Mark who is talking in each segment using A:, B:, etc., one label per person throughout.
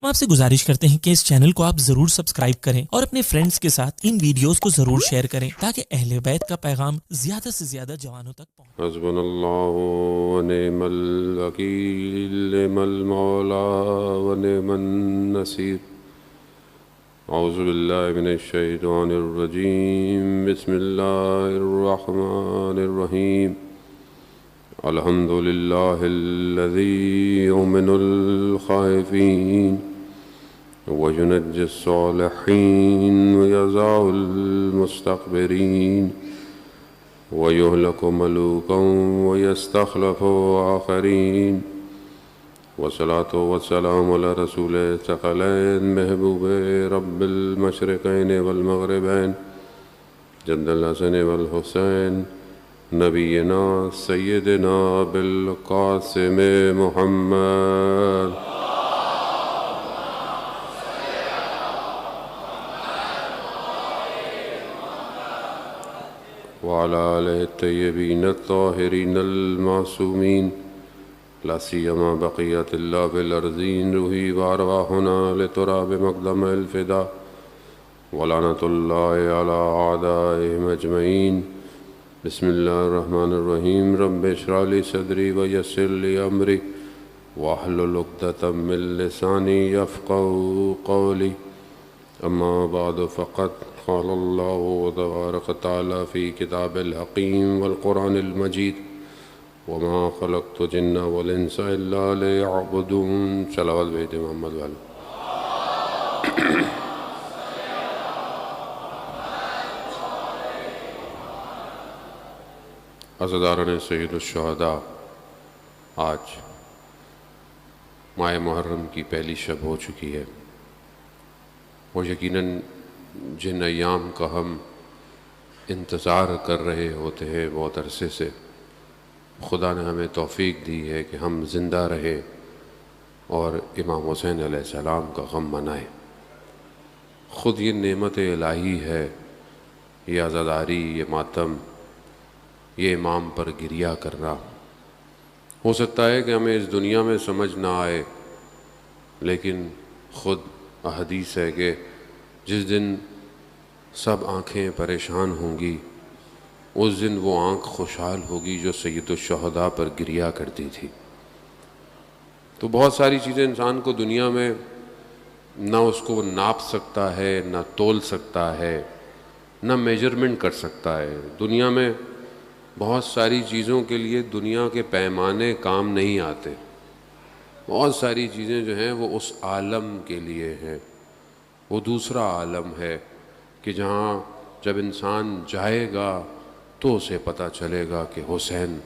A: ہم آپ سے گزارش کرتے ہیں کہ اس چینل کو آپ ضرور سبسکرائب کریں اور اپنے فرینڈز کے ساتھ ان ویڈیوز کو ضرور شیئر کریں تاکہ اہل بیت کا پیغام زیادہ سے زیادہ جوانوں تک پہنچے۔
B: حسبنا اللہ ونعم الوکیل، نعم المولا ونعم النصیر۔ اعوذ باللہ من الشیطان الرجیم، بسم اللہ الرحمن الرحیم۔ الحمد للہ الذی یؤمن الخائفین وینجی الصالحین ویضع المستکبرین وَيُهْلَكُ مَلُوكًا وَيَسْتَخْلَفُ آخَرِينَ۔ والصلاة والسلام على رسول الثقلين محبوب رب المشرقين والمغربين جد الحسن والحسين نبينا سيدنا بالقاسم محمد وعلى آله الطيبين الطاهرين المعصومين، لا سيما بقية الله في الأرضين، روحي وأرواحنا لتراب مقدم الفداء، ولعنة الله على أعدائهم أجمعين۔ بسم الله الرحمن الرحيم۔ رب اشرح لي صدري ويسر لي أمري واحلل عقدة من لساني يفقهوا قولي، أما بعد فقد قال الله تبارك وتعالى في كتاب الحكيم والقرآن المجيد وما خلقت الجن والإنس إلا ليعبدون۔ صلوات بیت محمد والے۔ عزاداران سید الشہداء، آج ماہ محرم کی پہلی شب ہو چکی ہے، اور یقیناً جن ایام کا ہم انتظار کر رہے ہوتے ہیں بہت عرصے سے، خدا نے ہمیں توفیق دی ہے کہ ہم زندہ رہیں اور امام حسین علیہ السلام کا غم منائیں۔ خود یہ نعمت الہی ہے، یہ عزاداری، یہ ماتم، یہ امام پر گریہ کرنا۔ ہو سکتا ہے کہ ہمیں اس دنیا میں سمجھ نہ آئے، لیکن خود حدیث ہے کہ جس دن سب آنکھیں پریشان ہوں گی، اس دن وہ آنکھ خوشحال ہوگی جو سید الشہداء پر گریہ کرتی تھی۔ تو بہت ساری چیزیں انسان کو دنیا میں نہ اس کو ناپ سکتا ہے، نہ تول سکتا ہے، نہ میجرمنٹ کر سکتا ہے۔ دنیا میں بہت ساری چیزوں کے لیے دنیا کے پیمانے کام نہیں آتے۔ بہت ساری چیزیں جو ہیں وہ اس عالم کے لیے ہیں، وہ دوسرا عالم ہے کہ جہاں جب انسان جائے گا تو اسے پتہ چلے گا کہ حسین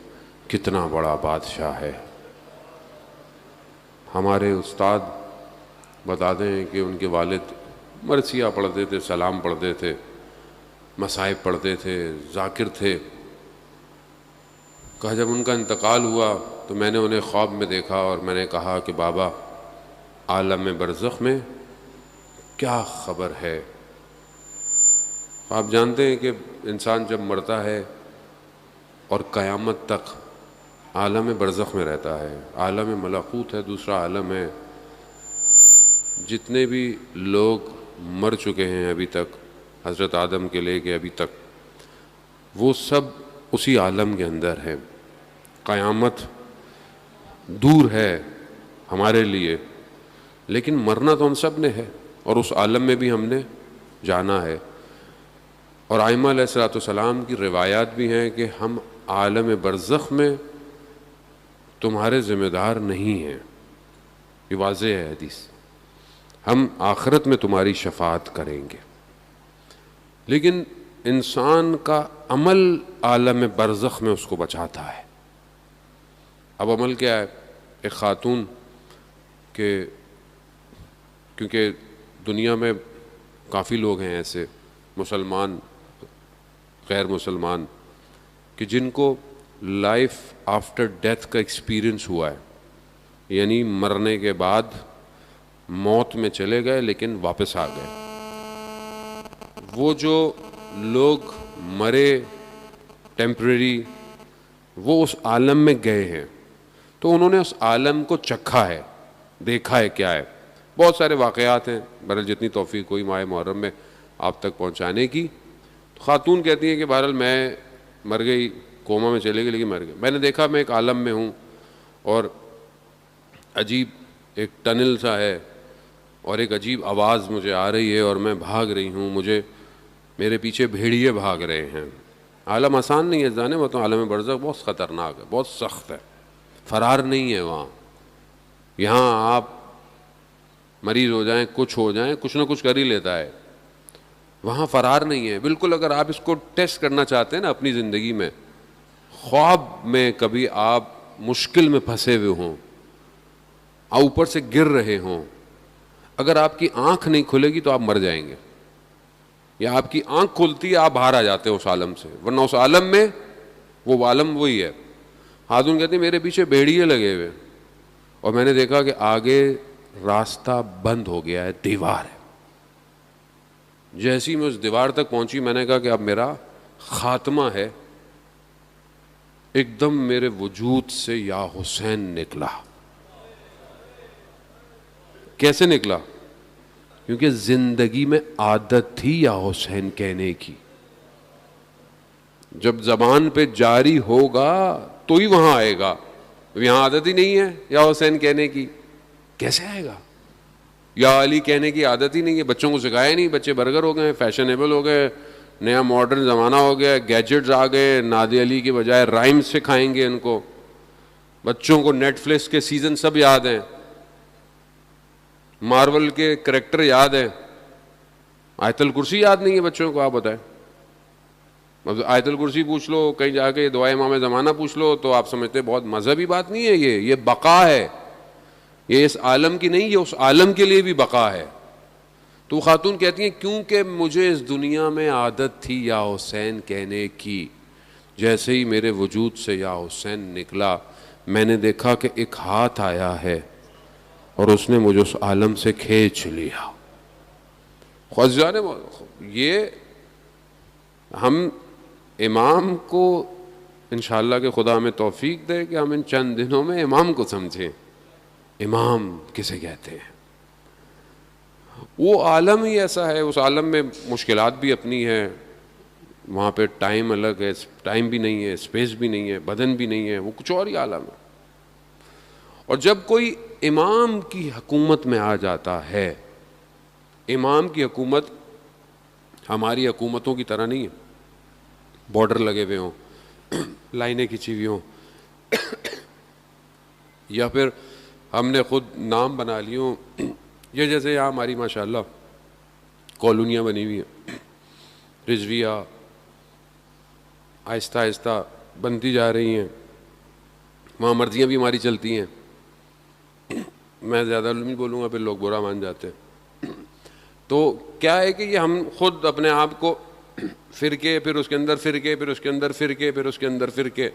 B: کتنا بڑا بادشاہ ہے۔ ہمارے استاد بتاتے ہیں کہ ان کے والد مرثیہ پڑھتے تھے، سلام پڑھتے تھے، مصائب پڑھتے تھے، ذاکر تھے۔ کہا جب ان کا انتقال ہوا تو میں نے انہیں خواب میں دیکھا اور میں نے کہا کہ بابا، عالم برزخ میں کیا خبر ہے؟ آپ جانتے ہیں کہ انسان جب مرتا ہے اور قیامت تک عالم برزخ میں رہتا ہے، عالم ملکوت ہے، دوسرا عالم ہے۔ جتنے بھی لوگ مر چکے ہیں ابھی تک، حضرت آدم کے لے کے ابھی تک، وہ سب اسی عالم کے اندر ہیں۔ قیامت دور ہے ہمارے لیے، لیکن مرنا تو ہم سب نے ہے، اور اس عالم میں بھی ہم نے جانا ہے۔ اور ائمہ علیہ السلام کی روایات بھی ہیں کہ ہم عالم برزخ میں تمہارے ذمہ دار نہیں ہیں، یہ واضح ہے حدیث، ہم آخرت میں تمہاری شفاعت کریں گے۔ لیکن انسان کا عمل عالم برزخ میں اس کو بچاتا ہے۔ اب عمل کیا ہے؟ ایک خاتون کہ کیونکہ دنیا میں کافی لوگ ہیں ایسے، مسلمان غیر مسلمان، کہ جن کو لائف آفٹر ڈیتھ کا ایکسپیرئنس ہوا ہے، یعنی مرنے کے بعد موت میں چلے گئے لیکن واپس آ گئے۔ وہ جو لوگ مرے ٹیمپریری، وہ اس عالم میں گئے ہیں، تو انہوں نے اس عالم کو چکھا ہے، دیکھا ہے کیا ہے۔ بہت سارے واقعات ہیں، بہرحال جتنی توفیق ہوئی ماہ محرم میں آپ تک پہنچانے کی. خاتون کہتی ہیں کہ بہرحال میں مر گئی، کوما میں چلے گئی لیکن مر گئی. میں نے دیکھا میں ایک عالم میں ہوں اور عجیب ایک ٹنل سا ہے اور ایک عجیب آواز مجھے آ رہی ہے اور میں بھاگ رہی ہوں، میرے پیچھے بھیڑیے بھاگ رہے ہیں. عالم آسان نہیں ہے جانے، وہ تو عالم برزخ بہت خطرناک ہے، بہت سخت ہے، فرار نہیں ہے وہاں. یہاں آپ مریض ہو جائیں، کچھ ہو جائیں، کچھ نہ کچھ کر ہی لیتا ہے. وہاں فرار نہیں ہے بالکل. اگر آپ اس کو ٹیسٹ کرنا چاہتے ہیں نا اپنی زندگی میں، خواب میں کبھی آپ مشکل میں پھنسے ہوئے ہوں، اوپر سے گر رہے ہوں، اگر آپ کی آنکھ نہیں کھلے گی تو آپ مر جائیں گے، یا آپ کی آنکھ کھلتی ہے آپ باہر آ جاتے ہیں اس عالم سے، ورنہ اس عالم میں وہ عالم وہی ہے. خاتون کہتی ہیں میرے پیچھے بھیڑیے لگے ہوئے اور میں نے دیکھا کہ آگے راستہ بند ہو گیا ہے، دیوار ہے. جیسی میں اس دیوار تک پہنچی میں نے کہا کہ اب میرا خاتمہ ہے. ایک دم میرے وجود سے یا حسین نکلا. کیسے نکلا؟ کیونکہ زندگی میں عادت تھی یا حسین کہنے کی. جب زبان پہ جاری ہوگا تو ہی وہاں آئے گا. یہاں عادت ہی نہیں ہے یا حسین کہنے کی، کیسے آئے گا؟ یا علی کہنے کی عادت ہی نہیں ہے، بچوں کو سکھایا نہیں، بچے برگر ہو گئے، فیشنیبل ہو گئے، نیا ماڈرن زمانہ ہو گیا، گیجٹس آ گئے، نادی علی کے بجائے رائم سکھائیں گے ان کو. بچوں کو نیٹ فلکس کے سیزن سب یاد ہیں، مارول کے کریکٹر یاد ہیں، آیت الکرسی یاد نہیں ہے بچوں کو. آپ بتائیں، آیت الکرسی پوچھ لو، کہیں جا کے دعائے امام زمانہ پوچھ لو تو آپ سمجھتے بہت مذہبی بات نہیں ہے. یہ بقا ہے، یہ اس عالم کی نہیں، یہ اس عالم کے لیے بھی بقا ہے. تو خاتون کہتی ہیں کیونکہ مجھے اس دنیا میں عادت تھی یا حسین کہنے کی، جیسے ہی میرے وجود سے یا حسین نکلا میں نے دیکھا کہ ایک ہاتھ آیا ہے اور اس نے مجھے اس عالم سے کھینچ لیا. یہ ہم امام کو انشاءاللہ کہ خدا ہمیں توفیق دے کہ ہم ان چند دنوں میں امام کو سمجھیں. امام کسے کہتے ہیں؟ وہ عالم ہی ایسا ہے، اس عالم میں مشکلات بھی اپنی ہے، وہاں پہ ٹائم الگ ہے، ٹائم بھی نہیں ہے، اسپیس بھی نہیں ہے، بدن بھی نہیں ہے، وہ کچھ اور ہی عالم ہے. اور جب کوئی امام کی حکومت میں آ جاتا ہے، امام کی حکومت ہماری حکومتوں کی طرح نہیں ہے، بارڈر لگے ہوئے ہوں، لائنیں کھینچی ہوئی ہوں، یا پھر ہم نے خود نام بنا لی ہوں. یہ جیسے یہاں ہماری ماشاءاللہ کالونیاں بنی ہوئی ہیں، رضویہ آہستہ آہستہ بنتی جا رہی ہیں، وہاں مرضیاں بھی ہماری چلتی ہیں. میں زیادہ نہیں بولوں گا پھر لوگ برا مان جاتے ہیں. تو کیا ہے کہ یہ ہم خود اپنے آپ کو فرقے، پھر اس کے اندر فرقے، پھر اس کے اندر فرقے، پھر اس کے اندر فرقے،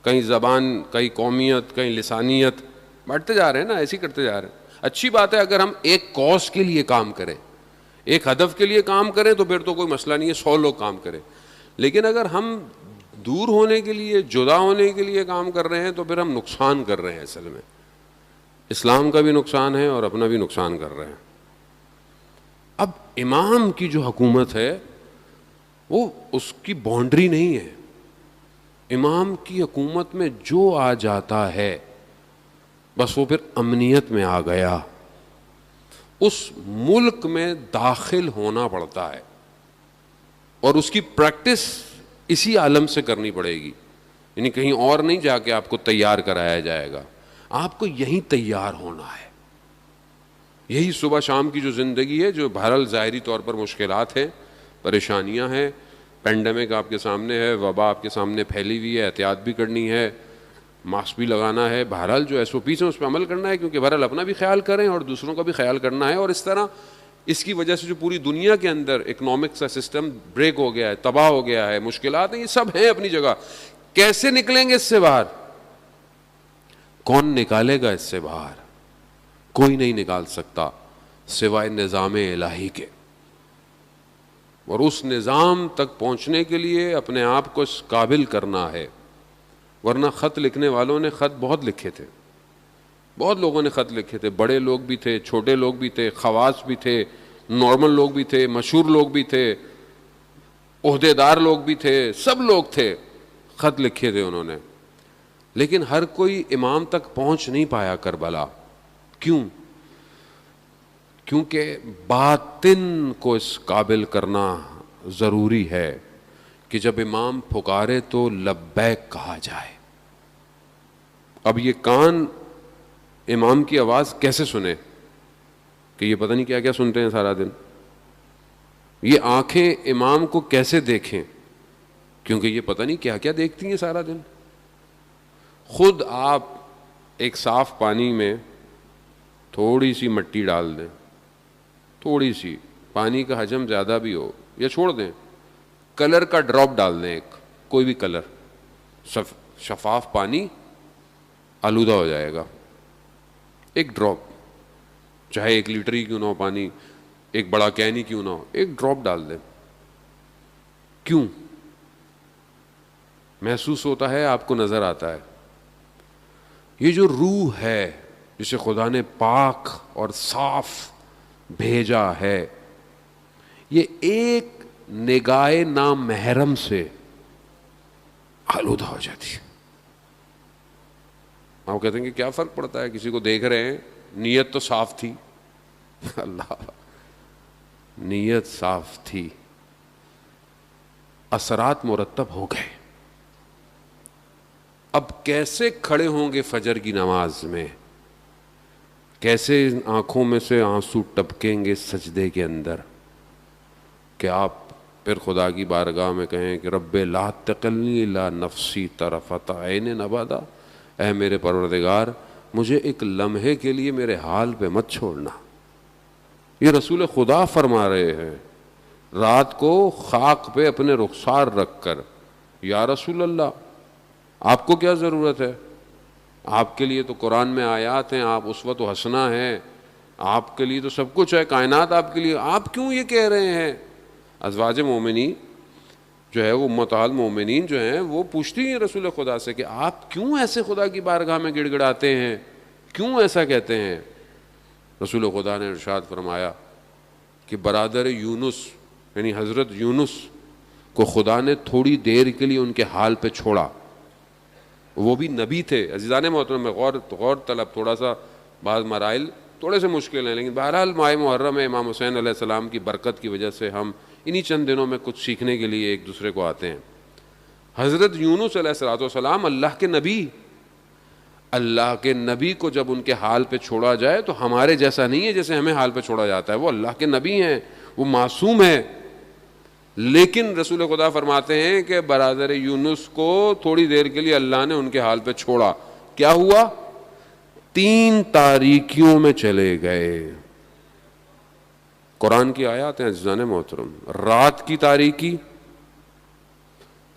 B: کہیں زبان، کہیں قومیت، کہیں لسانیت، بانٹتے جا رہے ہیں نا، ایسے ہی کرتے جا رہے ہیں. اچھی بات ہے اگر ہم ایک کاز کے لیے کام کریں، ایک ہدف کے لیے کام کریں تو پھر تو کوئی مسئلہ نہیں ہے، 100 لوگ کام کریں. لیکن اگر ہم دور ہونے کے لیے، جدا ہونے کے لیے کام کر رہے ہیں تو پھر ہم نقصان کر رہے ہیں. اصل میں اسلام کا بھی نقصان ہے اور اپنا بھی نقصان کر رہے ہیں. اب امام کی جو حکومت ہے وہ اس کی باؤنڈری نہیں ہے. امام کی حکومت میں جو آ جاتا ہے بس وہ پھر امنیت میں آ گیا، اس ملک میں داخل ہونا پڑتا ہے اور اس کی پریکٹس اسی عالم سے کرنی پڑے گی. یعنی کہیں اور نہیں جا کے آپ کو تیار کرایا جائے گا، آپ کو یہیں تیار ہونا ہے. یہی صبح شام کی جو زندگی ہے، جو بہرحال ظاہری طور پر مشکلات ہیں، پریشانیاں ہیں، پینڈیمک آپ کے سامنے ہے، وبا آپ کے سامنے پھیلی ہوئی ہے، احتیاط بھی کرنی ہے، ماسک بھی لگانا ہے، بہرحال جو ایس او پیز ہیں اس پہ عمل کرنا ہے، کیونکہ بہرحال اپنا بھی خیال کریں اور دوسروں کا بھی خیال کرنا ہے. اور اس طرح اس کی وجہ سے جو پوری دنیا کے اندر اکنامک کا سسٹم بریک ہو گیا ہے، تباہ ہو گیا ہے، مشکلات ہیں، یہ سب ہیں اپنی جگہ. کیسے نکلیں گے اس سے باہر؟ کون نکالے گا اس سے باہر؟ کوئی نہیں نکال سکتا سوائے نظام الہی کے. اور اس نظام تک پہنچنے کے لیے اپنے آپ کو اس قابل کرنا ہے. ورنہ خط لکھنے والوں نے خط بہت لکھے تھے، بہت لوگوں نے خط لکھے تھے، بڑے لوگ بھی تھے، چھوٹے لوگ بھی تھے، خواص بھی تھے، نارمل لوگ بھی تھے، مشہور لوگ بھی تھے، عہدے دار لوگ بھی تھے، سب لوگ تھے، خط لکھے تھے انہوں نے. لیکن ہر کوئی امام تک پہنچ نہیں پایا کربلا. کیوں؟ کیونکہ باطن کو اس قابل کرنا ضروری ہے کہ جب امام پکارے تو لبیک کہا جائے. اب یہ کان امام کی آواز کیسے سنے کہ یہ پتہ نہیں کیا کیا سنتے ہیں سارا دن. یہ آنکھیں امام کو کیسے دیکھیں کیونکہ یہ پتہ نہیں کیا کیا دیکھتی ہیں سارا دن. خود آپ ایک صاف پانی میں تھوڑی سی مٹی ڈال دیں، تھوڑی سی، پانی کا حجم زیادہ بھی ہو یا چھوڑ دیں، کلر کا ڈراپ ڈال دیں، ایک کوئی بھی کلر، شفاف پانی آلودہ ہو جائے گا. ایک ڈراپ، چاہے 1 لیٹر ہی کیوں نہ ہو پانی، ایک بڑا کین ہی کیوں نہ ہو، ایک ڈراپ ڈال دیں. کیوں؟ محسوس ہوتا ہے، آپ کو نظر آتا ہے. یہ جو روح ہے جسے خدا نے پاک اور صاف بھیجا ہے، یہ ایک نگاہ نامحرم سے آلودہ ہو جاتی ہے. آپ کہتے ہیں کہ کیا فرق پڑتا ہے، کسی کو دیکھ رہے ہیں، نیت تو صاف تھی. اللہ، نیت صاف تھی، اثرات مرتب ہو گئے. اب کیسے کھڑے ہوں گے فجر کی نماز میں، کیسے آنکھوں میں سے آنسو ٹپکیں گے سجدے کے اندر کہ آپ پھر خدا کی بارگاہ میں کہیں کہ رب لا تکلنی الا نفسی طرفۃ عین ابدا، اے میرے پروردگار مجھے ایک لمحے کے لیے میرے حال پہ مت چھوڑنا. یہ رسول خدا فرما رہے ہیں رات کو خاک پہ اپنے رخسار رکھ کر، یا رسول اللہ آپ کو کیا ضرورت ہے، آپ کے لیے تو قرآن میں آیات ہیں، آپ اسوۃ و حسنہ ہیں، آپ کے لیے تو سب کچھ ہے، کائنات آپ کے لیے، آپ کیوں یہ کہہ رہے ہیں. ازواج مومنین جو ہے، وہ امہات المومنین جو ہیں، وہ پوچھتی ہیں رسول خدا سے کہ آپ کیوں ایسے خدا کی بارگاہ میں گڑ گڑاتے ہیں، کیوں ایسا کہتے ہیں. رسول خدا نے ارشاد فرمایا کہ برادر یونس یعنی حضرت یونس کو خدا نے تھوڑی دیر کے لیے ان کے حال پہ چھوڑا. وہ بھی نبی تھے. عزیزان محترم میں غور طلب، تھوڑا سا بعض مرائل تھوڑے سے مشکل ہیں، لیکن بہرحال ماہ محرم میں امام حسین علیہ السلام کی برکت کی وجہ سے ہم انہی چند دنوں میں کچھ سیکھنے کے لیے ایک دوسرے کو آتے ہیں. حضرت یونس علیہ السلام اللہ کے نبی، اللہ کے نبی کو جب ان کے حال پہ چھوڑا جائے تو ہمارے جیسا نہیں ہے جیسے ہمیں حال پہ چھوڑا جاتا ہے. وہ اللہ کے نبی ہیں، وہ معصوم ہیں. لیکن رسول خدا فرماتے ہیں کہ برادر یونس کو تھوڑی دیر کے لیے اللہ نے ان کے حال پہ چھوڑا. کیا ہوا؟ 3 تاریکیوں میں چلے گئے. قرآن کی آیات ہیں عزیزان محترم. رات کی تاریکی،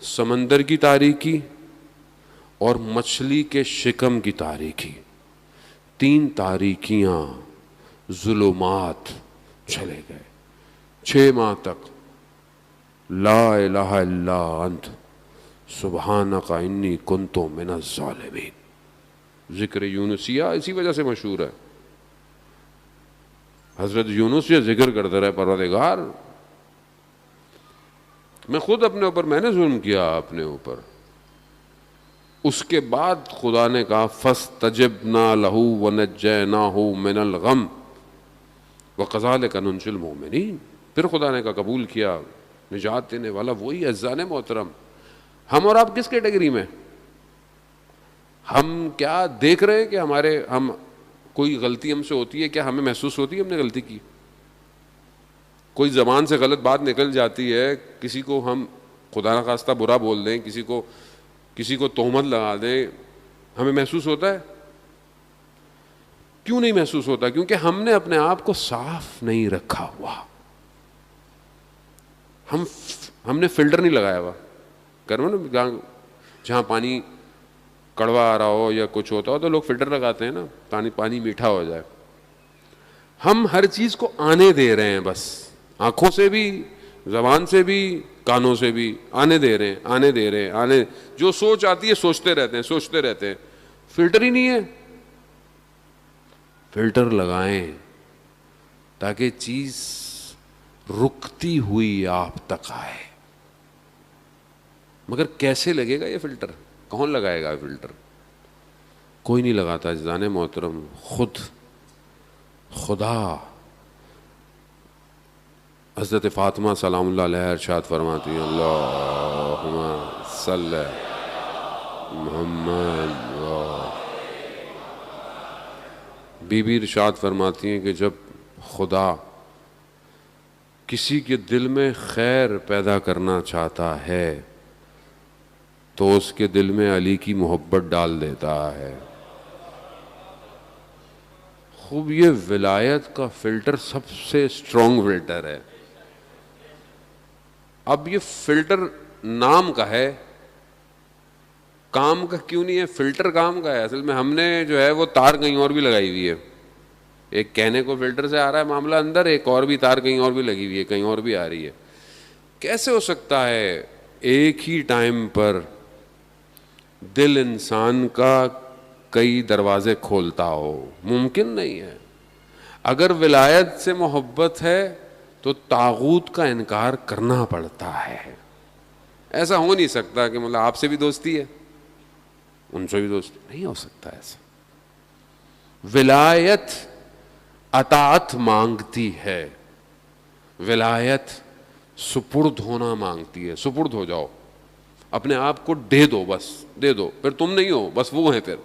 B: سمندر کی تاریکی اور مچھلی کے شکم کی تاریکی. 3 تاریکیاں، ظلمات چلے گئے 6 ماہ تک. لا الہ الا انت سبحانک انی کنت من الظالمین. ذکر یونسیہ اسی وجہ سے مشہور ہے. حضرت یونس یہ ذکر کرتے رہے، پروردگار میں خود اپنے اوپر، میں نے ظلم کیا اپنے اوپر. اس کے بعد خدا نے کہا فاستجبنا لہ ونجیناہ من الغم وکذالک ننجی المؤمنین. پھر خدا نے کہا قبول کیا، نجات دینے والا وہی. عزیزان محترم، ہم اور آپ کس کیٹیگری میں؟ ہم کیا دیکھ رہے ہیں کہ ہم کوئی غلطی ہم سے ہوتی ہے، کیا ہمیں محسوس ہوتی ہے ہم نے غلطی کی؟ کوئی زبان سے غلط بات نکل جاتی ہے، کسی کو ہم خدا نخواستہ برا بول دیں، کسی کو تہمت لگا دیں، ہمیں محسوس ہوتا ہے؟ کیوں نہیں محسوس ہوتا؟ کیونکہ ہم نے اپنے آپ کو صاف نہیں رکھا ہوا. ہم نے فلٹر نہیں لگایا ہوا. کرو نا، جہاں پانی کڑوا آ رہا ہو یا کچھ ہوتا ہو تو لوگ فلٹر لگاتے ہیں نا، پانی میٹھا ہو جائے. ہم ہر چیز کو آنے دے رہے ہیں، بس آنکھوں سے بھی، زبان سے بھی، کانوں سے بھی آنے دے رہے ہیں. جو سوچ آتی ہے سوچتے رہتے ہیں. فلٹر ہی نہیں ہے. فلٹر لگائیں تاکہ چیز رکتی ہوئی آپ تک آئے. مگر کیسے لگے گا یہ فلٹر؟ کون لگائے گا فلٹر؟ کوئی نہیں لگاتا عزیزان محترم، خود خدا. حضرت فاطمہ سلام اللہ علیہ ارشاد فرماتی ہیں اللہم صلی محمد. بی بی ارشاد فرماتی ہیں کہ جب خدا کسی کے دل میں خیر پیدا کرنا چاہتا ہے تو اس کے دل میں علی کی محبت ڈال دیتا ہے. خوب یہ ولایت کا فلٹر سب سے اسٹرانگ فلٹر ہے. اب یہ فلٹر نام کا ہے، کام کا کیوں نہیں ہے؟ فلٹر کام کا ہے. اصل میں ہم نے جو ہے وہ تار کہیں اور بھی لگائی ہوئی ہے. ایک کہنے کو فلٹر سے آ رہا ہے معاملہ اندر، ایک اور بھی تار کہیں اور بھی لگی ہوئی ہے، کہیں اور بھی آ رہی ہے. کیسے ہو سکتا ہے ایک ہی ٹائم پر دل انسان کا کئی دروازے کھولتا ہو؟ ممکن نہیں ہے. اگر ولایت سے محبت ہے تو طاغوت کا انکار کرنا پڑتا ہے. ایسا ہو نہیں سکتا کہ مطلب آپ سے بھی دوستی ہے ان سے بھی دوستی، نہیں ہو سکتا ایسا. ولایت اطاعت مانگتی ہے، ولایت سپرد ہونا مانگتی ہے. سپرد ہو جاؤ، اپنے آپ کو دے دو، بس دے دو. پھر تم نہیں ہو، بس وہ ہیں، پھر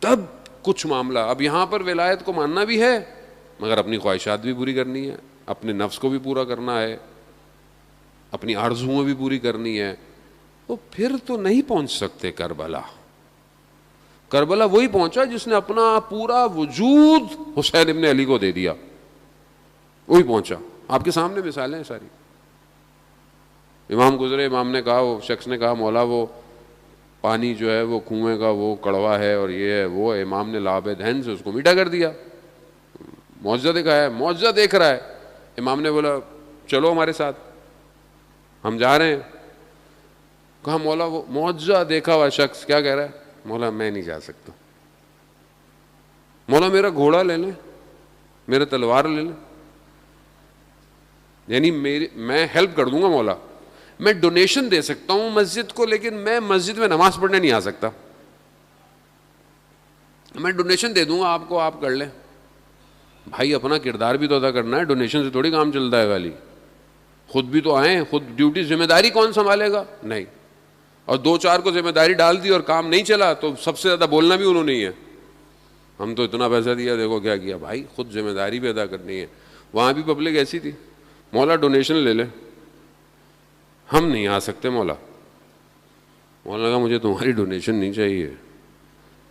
B: تب کچھ معاملہ. اب یہاں پر ولایت کو ماننا بھی ہے مگر اپنی خواہشات بھی پوری کرنی ہے، اپنے نفس کو بھی پورا کرنا ہے، اپنی آرزوؤں بھی پوری کرنی ہے. تو پھر تو نہیں پہنچ سکتے کربلا. کربلا وہی پہنچا جس نے اپنا پورا وجود حسین ابن علی کو دے دیا، وہی پہنچا. آپ کے سامنے مثالیں ہیں ساری. امام گزرے، امام نے کہا، وہ شخص نے کہا مولا وہ پانی جو ہے وہ کنویں کا وہ کڑوا ہے اور یہ ہے وہ. امام نے لعاب دہن سے اس کو میٹھا کر دیا. معجزہ دکھایا، معجزہ دیکھ رہا ہے. امام نے بولا چلو ہمارے ساتھ، ہم جا رہے ہیں. کہا مولا وہ معجزہ دیکھا ہوا شخص کیا کہہ رہا ہے؟ مولا میں نہیں جا سکتا. مولا میرا گھوڑا لے لیں، میرا تلوار لے لیں، یعنی میں ہیلپ کر دوں گا مولا، میں ڈونیشن دے سکتا ہوں مسجد کو، لیکن میں مسجد میں نماز پڑھنے نہیں آ سکتا. میں ڈونیشن دے دوں گا آپ کو، آپ کر لیں. بھائی اپنا کردار بھی تو ادا کرنا ہے، ڈونیشن سے تھوڑی کام چلتا ہے. خالی خود بھی تو آئیں، خود ڈیوٹی ذمہ داری کون سنبھالے گا؟ نہیں. اور دو چار کو ذمہ داری ڈال دی اور کام نہیں چلا تو سب سے زیادہ بولنا بھی انہوں نے ہی ہے. ہم تو اتنا پیسہ دیا، دیکھو کیا کیا. بھائی خود ذمہ داری بھی ادا کرنی ہے. وہاں بھی پبلک ایسی تھی، مولا ڈونیشن لے لیں، ہم نہیں آ سکتے مولا. مولا کہا مجھے تمہاری ڈونیشن نہیں چاہیے،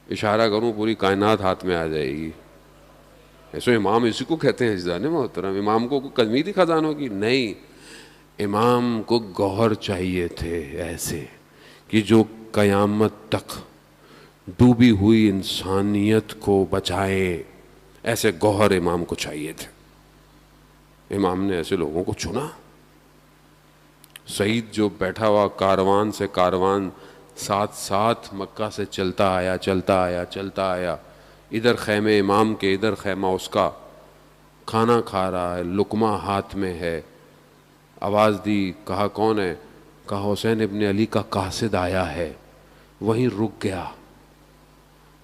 B: اشارہ کروں پوری کائنات ہاتھ میں آ جائے گی. ایسو امام اسی کو کہتے ہیں عزیزان محترم. امام کو کمی تھی خزانوں کی؟ نہیں. امام کو گوہر چاہیے تھے ایسے کہ جو قیامت تک ڈوبی ہوئی انسانیت کو بچائے. ایسے گوہر امام کو چاہیے تھے. امام نے ایسے لوگوں کو چنا. سعید جو بیٹھا ہوا کاروان سے کاروان ساتھ ساتھ مکہ سے چلتا آیا چلتا آیا چلتا آیا، ادھر خیمے امام کے ادھر خیمہ اس کا، کھانا کھا رہا ہے، لقمہ ہاتھ میں ہے. آواز دی، کہا کون ہے؟ کہا حسین ابن علی کا قاصد آیا ہے. وہیں رک گیا.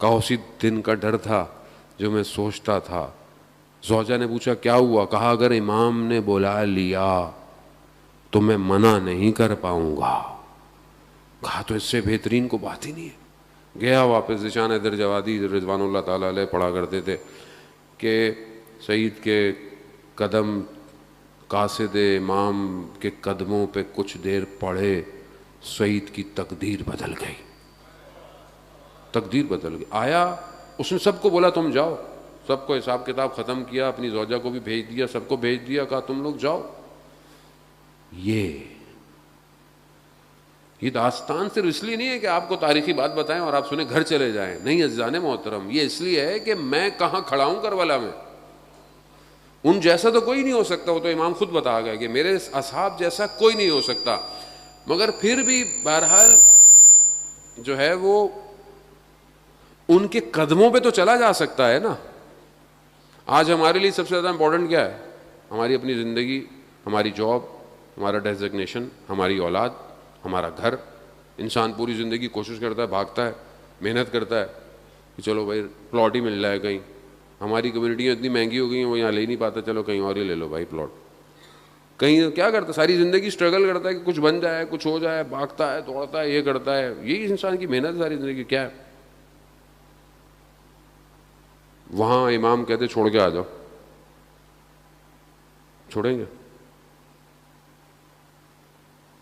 B: کہا اسی دن کا ڈر تھا جو میں سوچتا تھا. زوجہ نے پوچھا کیا ہوا؟ کہا اگر امام نے بلا لیا تو میں منع نہیں کر پاؤں گا. کہا تو اس سے بہترین کو بات ہی نہیں ہے. گیا واپس. ذیشان حیدر جوادی رضوان اللہ تعالیٰ علیہ پڑھا کرتے تھے کہ سعید کے قدم قاصد امام کے قدموں پہ کچھ دیر پڑھے، سعید کی تقدیر بدل گئی. تقدیر بدل گئی. آیا اس نے سب کو بولا تم جاؤ، سب کو حساب کتاب ختم کیا، اپنی زوجہ کو بھی بھیج دیا، سب کو بھیج دیا، کہا تم لوگ جاؤ. یہ داستان صرف اس لیے نہیں ہے کہ آپ کو تاریخی بات بتائیں اور آپ سنیں گھر چلے جائیں. نہیں عزیزان محترم، یہ اس لیے ہے کہ میں کہاں کھڑا ہوں کربلا میں. ان جیسا تو کوئی نہیں ہو سکتا. وہ تو امام خود بتا گیا کہ میرے اصحاب جیسا کوئی نہیں ہو سکتا. مگر پھر بھی بہرحال جو ہے وہ ان کے قدموں پہ تو چلا جا سکتا ہے نا. آج ہمارے لیے سب سے زیادہ امپورٹنٹ کیا ہے؟ ہماری اپنی زندگی، ہماری جاب، ہمارا ڈیزگنیشن، ہماری اولاد، ہمارا گھر. انسان پوری زندگی کوشش کرتا ہے، بھاگتا ہے، محنت کرتا ہے کہ چلو بھائی پلاٹ ہی مل جائے کہیں. ہماری کمیونٹیاں اتنی مہنگی ہو گئی ہیں وہ یہاں لے نہیں پاتا، چلو کہیں اور ہی لے لو بھائی پلاٹ. کہیں کیا کرتا ہے؟ ساری زندگی اسٹرگل کرتا ہے کہ کچھ بن جائے، کچھ ہو جائے، بھاگتا ہے، دوڑتا ہے، یہ کرتا ہے. یہی انسان کی محنت ہے ساری زندگی. کیا ہے؟ وہاں امام کہتے چھوڑ کے آ جاؤ. چھوڑیں گے؟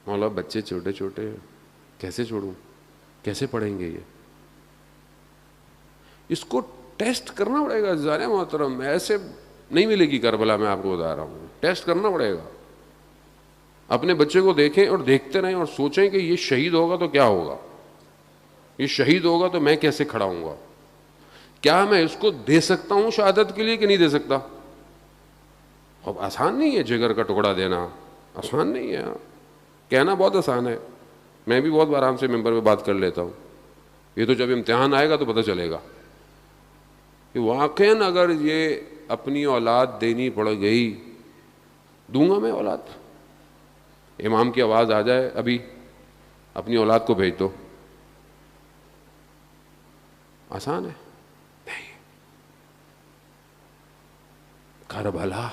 B: مولا بچے چھوٹے چھوٹے ہیں، کیسے چھوڑوں؟ کیسے پڑھیں گے؟ یہ اس کو ٹیسٹ کرنا پڑے گا. عزیزان محترم، ایسے نہیں ملے گی کربلا. میں آپ کو بتا رہا ہوں، ٹیسٹ کرنا پڑے گا. اپنے بچے کو دیکھیں اور دیکھتے رہیں اور سوچیں کہ یہ شہید ہوگا تو کیا ہوگا، یہ شہید ہوگا تو میں کیسے کھڑا ہوں گا. کیا میں اس کو دے سکتا ہوں شہادت کے لیے کہ نہیں دے سکتا؟ اب آسان نہیں ہے جگر کا ٹکڑا دینا، آسان نہیں ہے. کہنا بہت آسان ہے، میں بھی بہت آرام سے ممبر پہ بات کر لیتا ہوں. یہ تو جب امتحان آئے گا تو پتہ چلے گا کہ واقعاً اگر یہ اپنی اولاد دینی پڑ گئی. دوں گا میں اولاد. امام کی آواز آ جائے ابھی اپنی اولاد کو بھیج دو، آسان ہے؟ نہیں. کربلا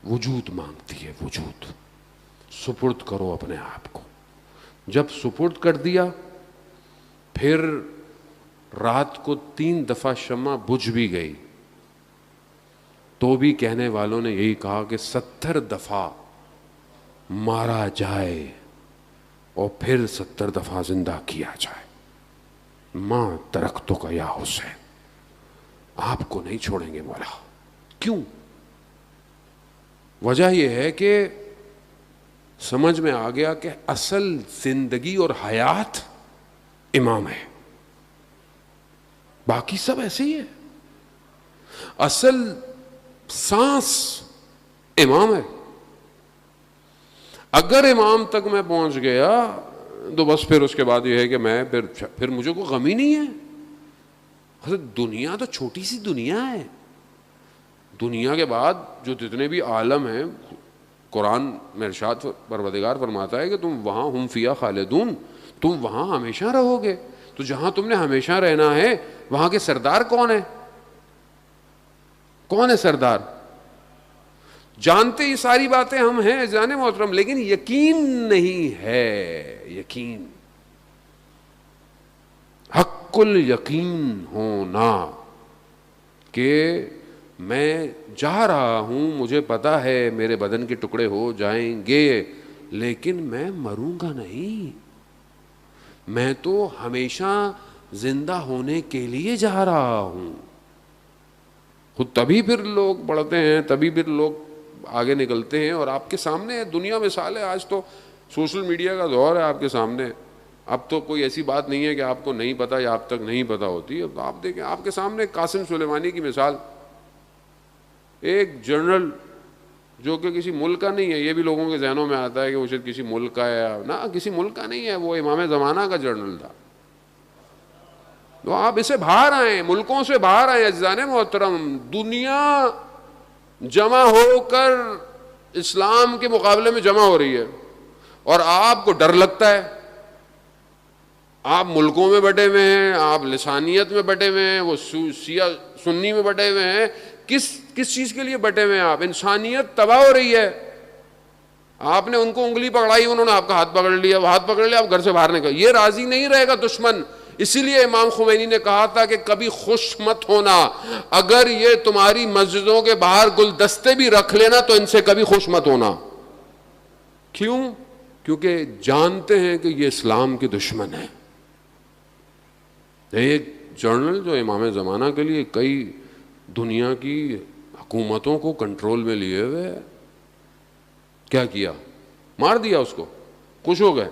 B: وجود مانگتی ہے، وجود. سپرد کرو اپنے آپ کو. جب سپرد کر دیا پھر رات کو 3 دفعہ شمع بجھ بھی گئی تو بھی کہنے والوں نے یہی کہا کہ 70 دفعہ مارا جائے اور پھر 70 دفعہ زندہ کیا جائے. ماں درختوں کا یا حسین، آپ کو نہیں چھوڑیں گے مولا. کیوں؟ وجہ یہ ہے کہ سمجھ میں آ گیا کہ اصل زندگی اور حیات امام ہے، باقی سب ایسے ہی ہے. اصل سانس امام ہے. اگر امام تک میں پہنچ گیا تو بس پھر اس کے بعد یہ ہے کہ میں پھر مجھے کوئی غم ہی نہیں ہے. حضرت دنیا تو چھوٹی سی دنیا ہے. دنیا کے بعد جو جتنے بھی عالم ہیں، قرآن میں ارشاد پروردگار فرماتا ہے کہ تم وہاں ہم فیہا خالدون، تم وہاں ہمیشہ رہو گے. تو جہاں تم نے ہمیشہ رہنا ہے وہاں کے سردار کون ہے؟ کون ہے سردار؟ جانتے یہ ساری باتیں ہم ہیں جانے محترم، لیکن یقین نہیں ہے. یقین، حق الیقین ہونا کہ میں جا رہا ہوں، مجھے پتا ہے میرے بدن کے ٹکڑے ہو جائیں گے لیکن میں مروں گا نہیں. میں تو ہمیشہ زندہ ہونے کے لیے جا رہا ہوں. خود تبھی پھر لوگ بڑھتے ہیں، تبھی پھر لوگ آگے نکلتے ہیں. اور آپ کے سامنے دنیا مثال ہے. آج تو سوشل میڈیا کا دور ہے آپ کے سامنے. اب تو کوئی ایسی بات نہیں ہے کہ آپ کو نہیں پتا یا آپ تک نہیں پتا ہوتی. اب آپ دیکھیں آپ کے سامنے قاسم سلیمانی کی مثال، ایک جنرل جو کہ کسی ملک کا نہیں ہے. یہ بھی لوگوں کے ذہنوں میں آتا ہے کہ وہ شاید کسی ملک کا ہے. نہ، کسی ملک کا نہیں ہے، وہ امام زمانہ کا جنرل تھا. تو آپ اسے باہر آئیں، ملکوں سے باہر آئیں عزیزان محترم. دنیا جمع ہو کر اسلام کے مقابلے میں جمع ہو رہی ہے اور آپ کو ڈر لگتا ہے. آپ ملکوں میں بٹے ہوئے ہیں، آپ لسانیت میں بٹے ہوئے ہیں، وہ شیعہ سنی میں بٹے ہوئے ہیں. کس چیز کے لیے بٹے ہوئے ہیں آپ؟ انسانیت تباہ ہو رہی ہے. آپ نے ان کو انگلی پکڑائی، انہوں نے آپ کا ہاتھ پکڑ لیا، ہاتھ پکڑ لیا، آپ گھر سے باہر نکل. یہ راضی نہیں رہے گا دشمن. اسی لیے امام خمینی نے کہا تھا کہ کبھی خوش مت ہونا. اگر یہ تمہاری مسجدوں کے باہر گلدستے بھی رکھ لینا تو ان سے کبھی خوش مت ہونا. کیوں؟ کیونکہ جانتے ہیں کہ یہ اسلام کے دشمن ہیں. ایک جنرل جو امام زمانہ کے لیے کئی دنیا کی حکومتوں کو کنٹرول میں لیے ہوئے ہے، کیا کیا؟ مار دیا اس کو. خوش ہو گئے،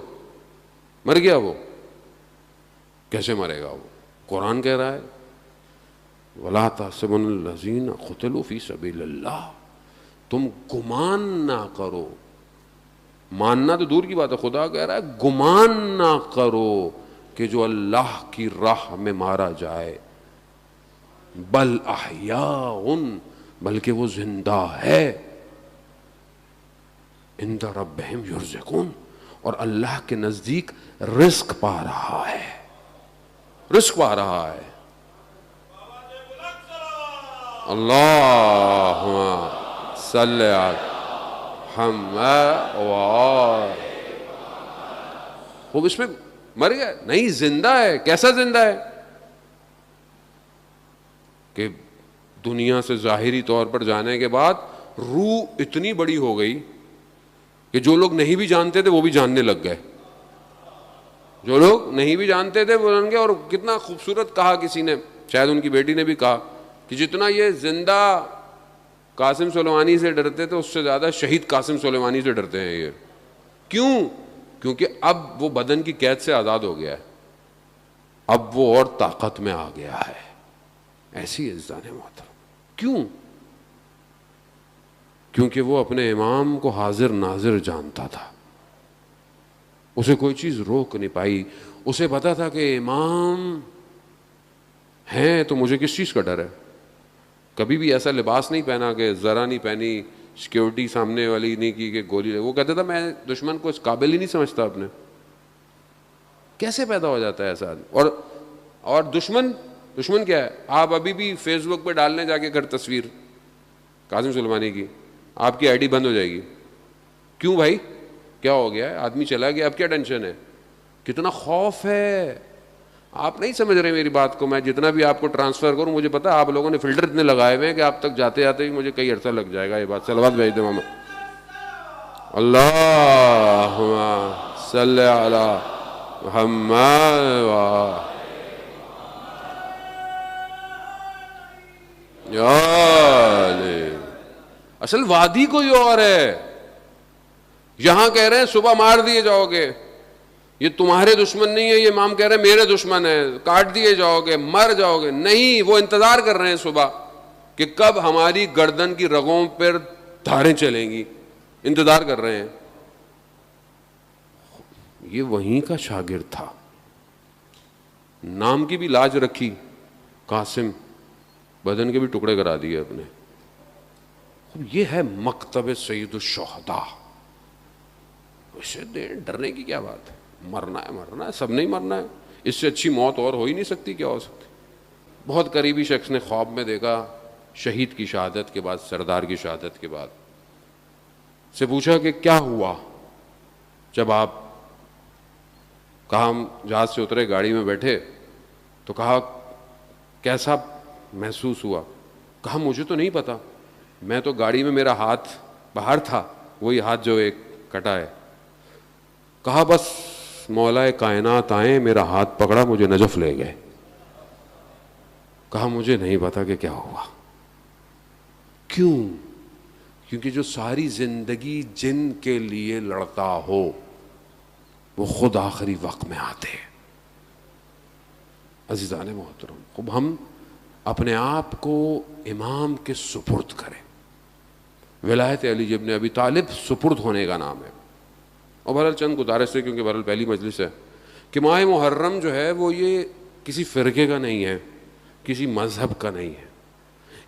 B: مر گیا. وہ کیسے مرے گا؟ وہ قرآن کہہ رہا ہے وَلَا تَحْسَبُنَّ الَّذِينَ قُتِلُوا فِي سَبِيلِ اللَّهِ. تم گمان نہ کرو، ماننا تو دور کی بات ہے، خدا کہہ رہا ہے گمان نہ کرو کہ جو اللہ کی راہ میں مارا جائے بل احیاء، بلکہ وہ زندہ ہے، عند ربہم یرزقون، اور اللہ کے نزدیک رزق پا رہا ہے، رزق پا رہا ہے۔ اللہم صلی علی محمد وہ اس میں مر گیا نہیں، زندہ ہے۔ کیسا زندہ ہے کہ دنیا سے ظاہری طور پر جانے کے بعد روح اتنی بڑی ہو گئی کہ جو لوگ نہیں بھی جانتے تھے وہ بھی جاننے لگ گئے، جو لوگ نہیں بھی جانتے تھے وہ جان گئے۔ اور کتنا خوبصورت کہا کسی نے، شاید ان کی بیٹی نے بھی کہا کہ جتنا یہ زندہ قاسم سلیمانی سے ڈرتے تھے اس سے زیادہ شہید قاسم سلیمانی سے ڈرتے ہیں یہ۔ کیوں؟ کیونکہ اب وہ بدن کی قید سے آزاد ہو گیا ہے، اب وہ اور طاقت میں آ گیا ہے۔ ایسی عزیزان محترم، کیوں؟ کیونکہ وہ اپنے امام کو حاضر ناظر جانتا تھا، اسے کوئی چیز روک نہیں پائی۔ اسے پتا تھا کہ امام ہیں تو مجھے کس چیز کا ڈر ہے۔ کبھی بھی ایسا لباس نہیں پہنا کہ ذرا نہیں پہنی، سیکیورٹی سامنے والی نہیں کی کہ گولی وہ کہتا تھا میں دشمن کو اس قابل ہی نہیں سمجھتا اپنے۔ کیسے پیدا ہو جاتا ہے ایسا آدمی؟ اور دشمن کیا ہے؟ آپ ابھی بھی فیس بک پہ ڈالنے جا کے تصویر قاسم سلیمانی کی، آپ کی آئی ڈی بند ہو جائے گی۔ کیوں بھائی؟ کیا ہو گیا ہے؟ آدمی چلا گیا، اب کیا ٹینشن ہے؟ کتنا خوف ہے! آپ نہیں سمجھ رہے میری بات کو۔ میں جتنا بھی آپ کو ٹرانسفر کروں، مجھے پتا آپ لوگوں نے فلٹر اتنے لگائے ہوئے ہیں کہ آپ تک جاتے جاتے ہی مجھے کئی عرصہ لگ جائے گا۔ یہ بات صلوات بھیج دیں محمد اللہم صلی علی محمد اصل وادی کوئی اور ہے۔ یہاں کہہ رہے ہیں صبح مار دیے جاؤ گے، یہ تمہارے دشمن نہیں ہے، یہ امام کہہ رہے ہیں میرے دشمن ہے، کاٹ دیے جاؤ گے، مر جاؤ گے۔ نہیں، وہ انتظار کر رہے ہیں صبح کہ کب ہماری گردن کی رگوں پر دھاریں چلیں گی، انتظار کر رہے ہیں۔ یہ وہیں کا شاگرد تھا، نام کی بھی لاج رکھی، قاسم، بدن کے بھی ٹکڑے کرا دیے اپنے۔ یہ ہے مکتب سید الشہداء۔ اسے ڈرنے کی کیا بات ہے؟ مرنا ہے، سب نہیں مرنا ہے۔ اس سے اچھی موت اور ہو ہی نہیں سکتی، کیا ہو سکتی؟ بہت قریبی شخص نے خواب میں دیکھا، شہید کی شہادت کے بعد، سردار کی شہادت کے بعد، سے پوچھا کہ کیا ہوا جب آپ کہا ہم جہاز سے اترے، گاڑی میں بیٹھے، تو کہا کیسا محسوس ہوا؟ کہا مجھے تو نہیں پتا، میں تو گاڑی میں میرا ہاتھ باہر تھا، وہی ہاتھ جو ایک کٹا ہے۔ کہا بس مولا کائنات آئے، میرا ہاتھ پکڑا، مجھے نجف لے گئے۔ کہا مجھے نہیں پتا کہ کیا ہوا۔ کیوں؟ کیونکہ جو ساری زندگی جن کے لیے لڑتا ہو وہ خود آخری وقت میں آتے ہیں۔ عزیزان محترم، خوب ہم اپنے آپ کو امام کے سپرد کریں۔ ولایت علی ابن ابی طالب سپرد ہونے کا نام ہے۔ اور بہرحال چند گزارش سے، کیونکہ بہرحال پہلی مجلس ہے، کہ ماہ محرم جو ہے وہ یہ کسی فرقے کا نہیں ہے، کسی مذہب کا نہیں ہے،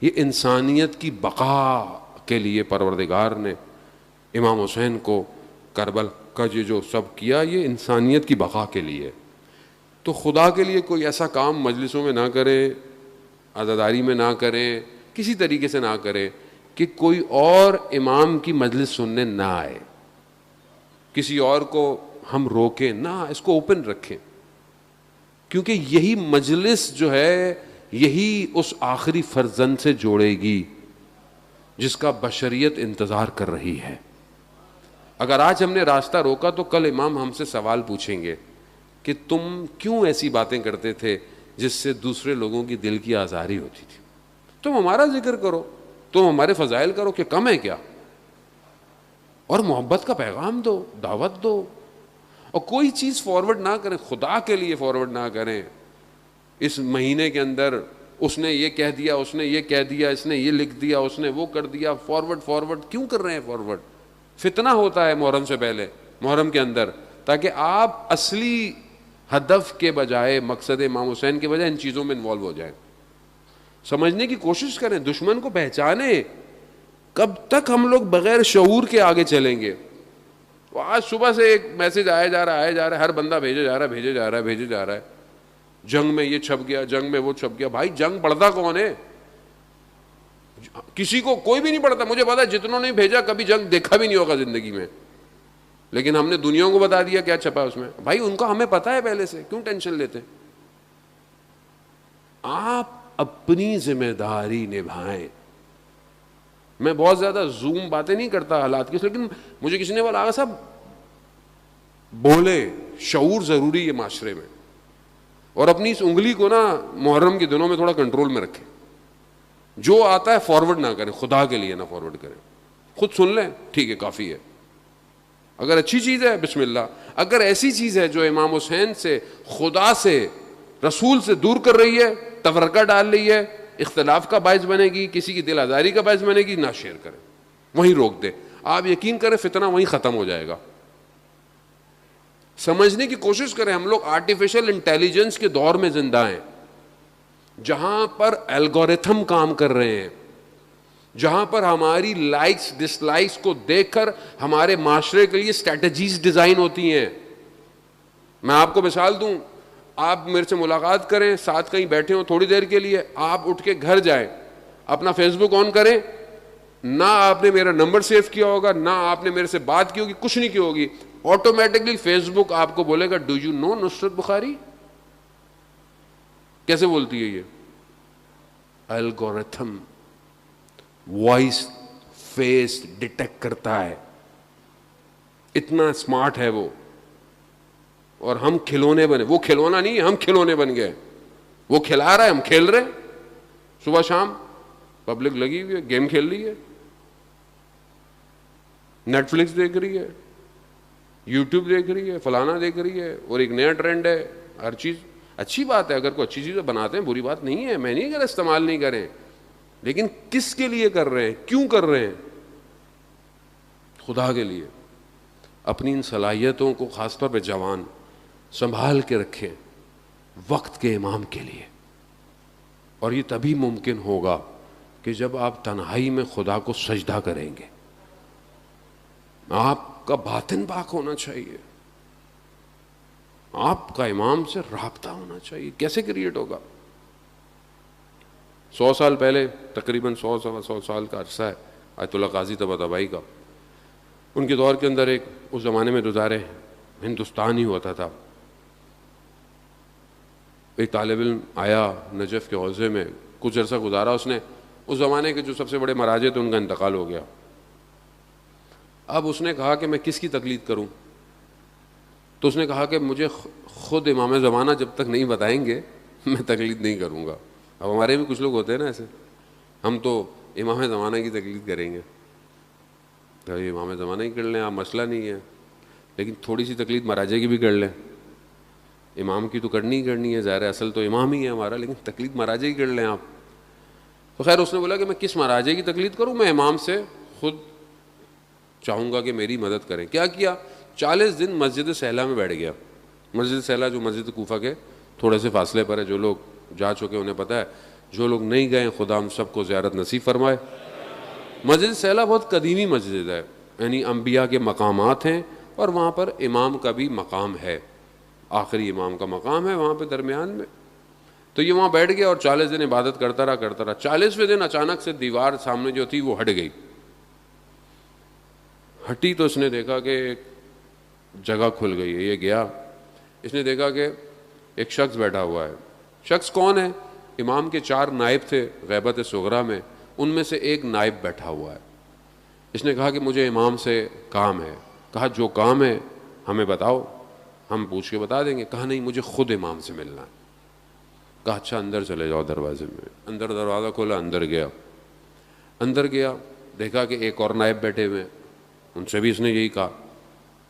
B: یہ انسانیت کی بقا کے لیے پروردگار نے امام حسین کو کربلا کا جو سب کیا، یہ انسانیت کی بقا کے لیے۔ تو خدا کے لیے کوئی ایسا کام مجلسوں میں نہ کریں، عزاداری میں نہ کریں، کسی طریقے سے نہ کریں کہ کوئی اور امام کی مجلس سننے نہ آئے، کسی اور کو ہم روکیں نہ، اس کو اوپن رکھیں، کیونکہ یہی مجلس جو ہے یہی اس آخری فرزند سے جوڑے گی جس کا بشریت انتظار کر رہی ہے۔ اگر آج ہم نے راستہ روکا تو کل امام ہم سے سوال پوچھیں گے کہ تم کیوں ایسی باتیں کرتے تھے جس سے دوسرے لوگوں کی دل کی آزاری ہوتی تھی؟ تم ہمارا ذکر کرو، تم ہمارے فضائل کرو، کہ کم ہے کیا؟ اور محبت کا پیغام دو، دعوت دو، اور کوئی چیز فارورڈ نہ کریں، خدا کے لیے فارورڈ نہ کریں۔ اس مہینے کے اندر اس نے یہ کہہ دیا، اس نے یہ کہہ دیا، اس نے یہ لکھ دیا، اس نے وہ کر دیا، فارورڈ کیوں کر رہے ہیں؟ فارورڈ فتنہ ہوتا ہے محرم سے پہلے، محرم کے اندر، تاکہ آپ اصلی ہدف کے بجائے، مقصد امام حسین کے بجائے ان چیزوں میں انوالو ہو جائیں۔ سمجھنے کی کوشش کریں, دشمن کو پہچانیں. کب تک ہم لوگ بغیر شعور کے آگے چلیں گے؟ آج صبح سے ایک میسج آیا جا رہا ہے, ہر بندہ بھیجے جا رہا ہے, جنگ میں یہ چھپ گیا, جنگ میں وہ چھپ گیا. بھائی جنگ پڑھتا کون ہے؟ کسی کو کوئی بھی نہیں پڑھتا. مجھے پتا جتنوں نے بھیجا کبھی جنگ دیکھا بھی نہیں ہوگا زندگی میں, لیکن ہم نے دنیا کو بتا دیا کیا چھپا اس میں. بھائی ان کا ہمیں پتا ہے پہلے سے, کیوں ٹینشن لیتے؟ آپ اپنی ذمہ داری نبھائیں. میں بہت زیادہ زوم باتیں نہیں کرتا حالات کی, لیکن مجھے کسی نے بولا صاحب بولے, شعور ضروری ہے معاشرے میں, اور اپنی اس انگلی کو نا محرم کے دنوں میں تھوڑا کنٹرول میں رکھیں. جو آتا ہے فارورڈ نہ کریں, خدا کے لیے نہ فارورڈ کریں. خود سن لیں, ٹھیک ہے, کافی ہے. اگر اچھی چیز ہے بسم اللہ, اگر ایسی چیز ہے جو امام حسین سے, خدا سے, رسول سے دور کر رہی ہے, تفرقہ ڈال رہی ہے, اختلاف کا باعث بنے گی, کسی کی دل آزاری کا باعث بنے گی, نہ شیئر کریں, وہیں روک دیں. آپ یقین کریں فتنہ وہیں ختم ہو جائے گا. سمجھنے کی کوشش کریں. ہم لوگ آرٹیفیشل انٹیلیجنس کے دور میں زندہ ہیں, جہاں پر الگوریتھم کام کر رہے ہیں, جہاں پر ہماری لائکس ڈس لائکس کو دیکھ کر ہمارے معاشرے کے لیے اسٹریٹجیز ڈیزائن ہوتی ہیں. میں آپ کو مثال دوں, آپ میرے سے ملاقات کریں, ساتھ کہیں بیٹھے ہوں تھوڑی دیر کے لیے, آپ اٹھ کے گھر جائیں, اپنا فیس بک آن کریں, نہ آپ نے میرا نمبر سیو کیا ہوگا, نہ آپ نے میرے سے بات کی ہوگی, کچھ نہیں کی ہوگی, آٹومیٹکلی فیس بک آپ کو بولے گا ڈو یو نو نصرت بخاری. کیسے بولتی ہے یہ؟ الگوریتھم وائس فیس ڈیٹیکٹ کرتا ہے, اتنا اسمارٹ ہے وہ. اور ہم کھلونے بنے, وہ کھلونا نہیں ہے, ہم کھلونے بن گئے. وہ کھلا رہا ہے, ہم کھیل رہے ہیں. صبح شام پبلک لگی ہوئی ہے, گیم کھیل رہی ہے, نیٹ فلکس دیکھ رہی ہے, یوٹیوب دیکھ رہی ہے, فلانا دیکھ رہی ہے, اور ایک نیا ٹرینڈ ہے. ہر چیز اچھی بات ہے, اگر کوئی اچھی چیزیں بناتے ہیں بری بات نہیں ہے, میں نہیں کہہ استعمال نہیں کریں, لیکن کس کے لیے کر رہے ہیں, کیوں کر رہے ہیں؟ خدا کے لیے. اپنی ان صلاحیتوں کو خاص طور پہ جوان سنبھال کے رکھیں وقت کے امام کے لیے. اور یہ تبھی ممکن ہوگا کہ جب آپ تنہائی میں خدا کو سجدہ کریں گے. آپ کا باطن پاک ہونا چاہیے, آپ کا امام سے رابطہ ہونا چاہیے. کیسے کریٹ ہوگا؟ 100 سال پہلے, تقریباً 100 سال کا عرصہ ہے آیت اللہ قاضی طباطبائی کا. ان کے دور کے اندر ایک اس زمانے میں گزارے ہندوستان ہی ہوتا تھا. ایک طالب علم آیا نجف کے حوزے میں, کچھ عرصہ گزارا اس نے. اس زمانے کے جو سب سے بڑے مراجع تھے ان کا انتقال ہو گیا. اب اس نے کہا کہ میں کس کی تقلید کروں؟ تو اس نے کہا کہ مجھے خود امام زمانہ جب تک نہیں بتائیں گے میں تقلید نہیں کروں گا. اب ہمارے بھی کچھ لوگ ہوتے ہیں نا ایسے, ہم تو امام زمانہ کی تقلید کریں گے. تو امام زمانہ ہی کر لیں آپ, مسئلہ نہیں ہے, لیکن تھوڑی سی تقلید مراجع کی بھی کر لیں. امام کی تو کرنی ہی کرنی ہے, ظاہر اصل تو امام ہی ہے ہمارا, لیکن تقلید مراجع ہی کر لیں آپ. تو خیر اس نے بولا کہ میں کس مراجع کی تقلید کروں, میں امام سے خود چاہوں گا کہ میری مدد کریں. کیا کیا؟ 40 دن مسجد سہلا میں بیٹھ گیا. مسجد سہلا جو مسجد کوفہ کے تھوڑے سے فاصلے پر ہے, جو لوگ جا چکے انہیں پتہ ہے, جو لوگ نہیں گئے خدا ہم سب کو زیارت نصیب فرمائے. مسجد سہلا بہت قدیمی مسجد ہے, یعنی انبیاء کے مقامات ہیں, اور وہاں پر امام کا بھی مقام ہے, آخری امام کا مقام ہے وہاں پہ درمیان میں. تو یہ وہاں بیٹھ گیا اور 40 دن عبادت کرتا رہا. 40ویں دن اچانک سے دیوار سامنے جو تھی وہ ہٹ گئی. ہٹی تو اس نے دیکھا کہ ایک جگہ کھل گئی ہے. یہ گیا, اس نے دیکھا کہ ایک شخص بیٹھا ہوا ہے. شخص کون ہے؟ امام کے 4 نائب تھے غیبت صغریٰ میں, ان میں سے ایک نائب بیٹھا ہوا ہے. اس نے کہا کہ مجھے امام سے کام ہے. کہا جو کام ہے ہمیں بتاؤ, ہم پوچھ کے بتا دیں گے. کہا نہیں, مجھے خود امام سے ملنا ہے. کہا اچھا اندر چلے جاؤ دروازے میں. اندر دروازہ کھولا, اندر گیا, دیکھا کہ ایک اور نائب بیٹھے ہوئے, ان سے بھی اس نے یہی کہا.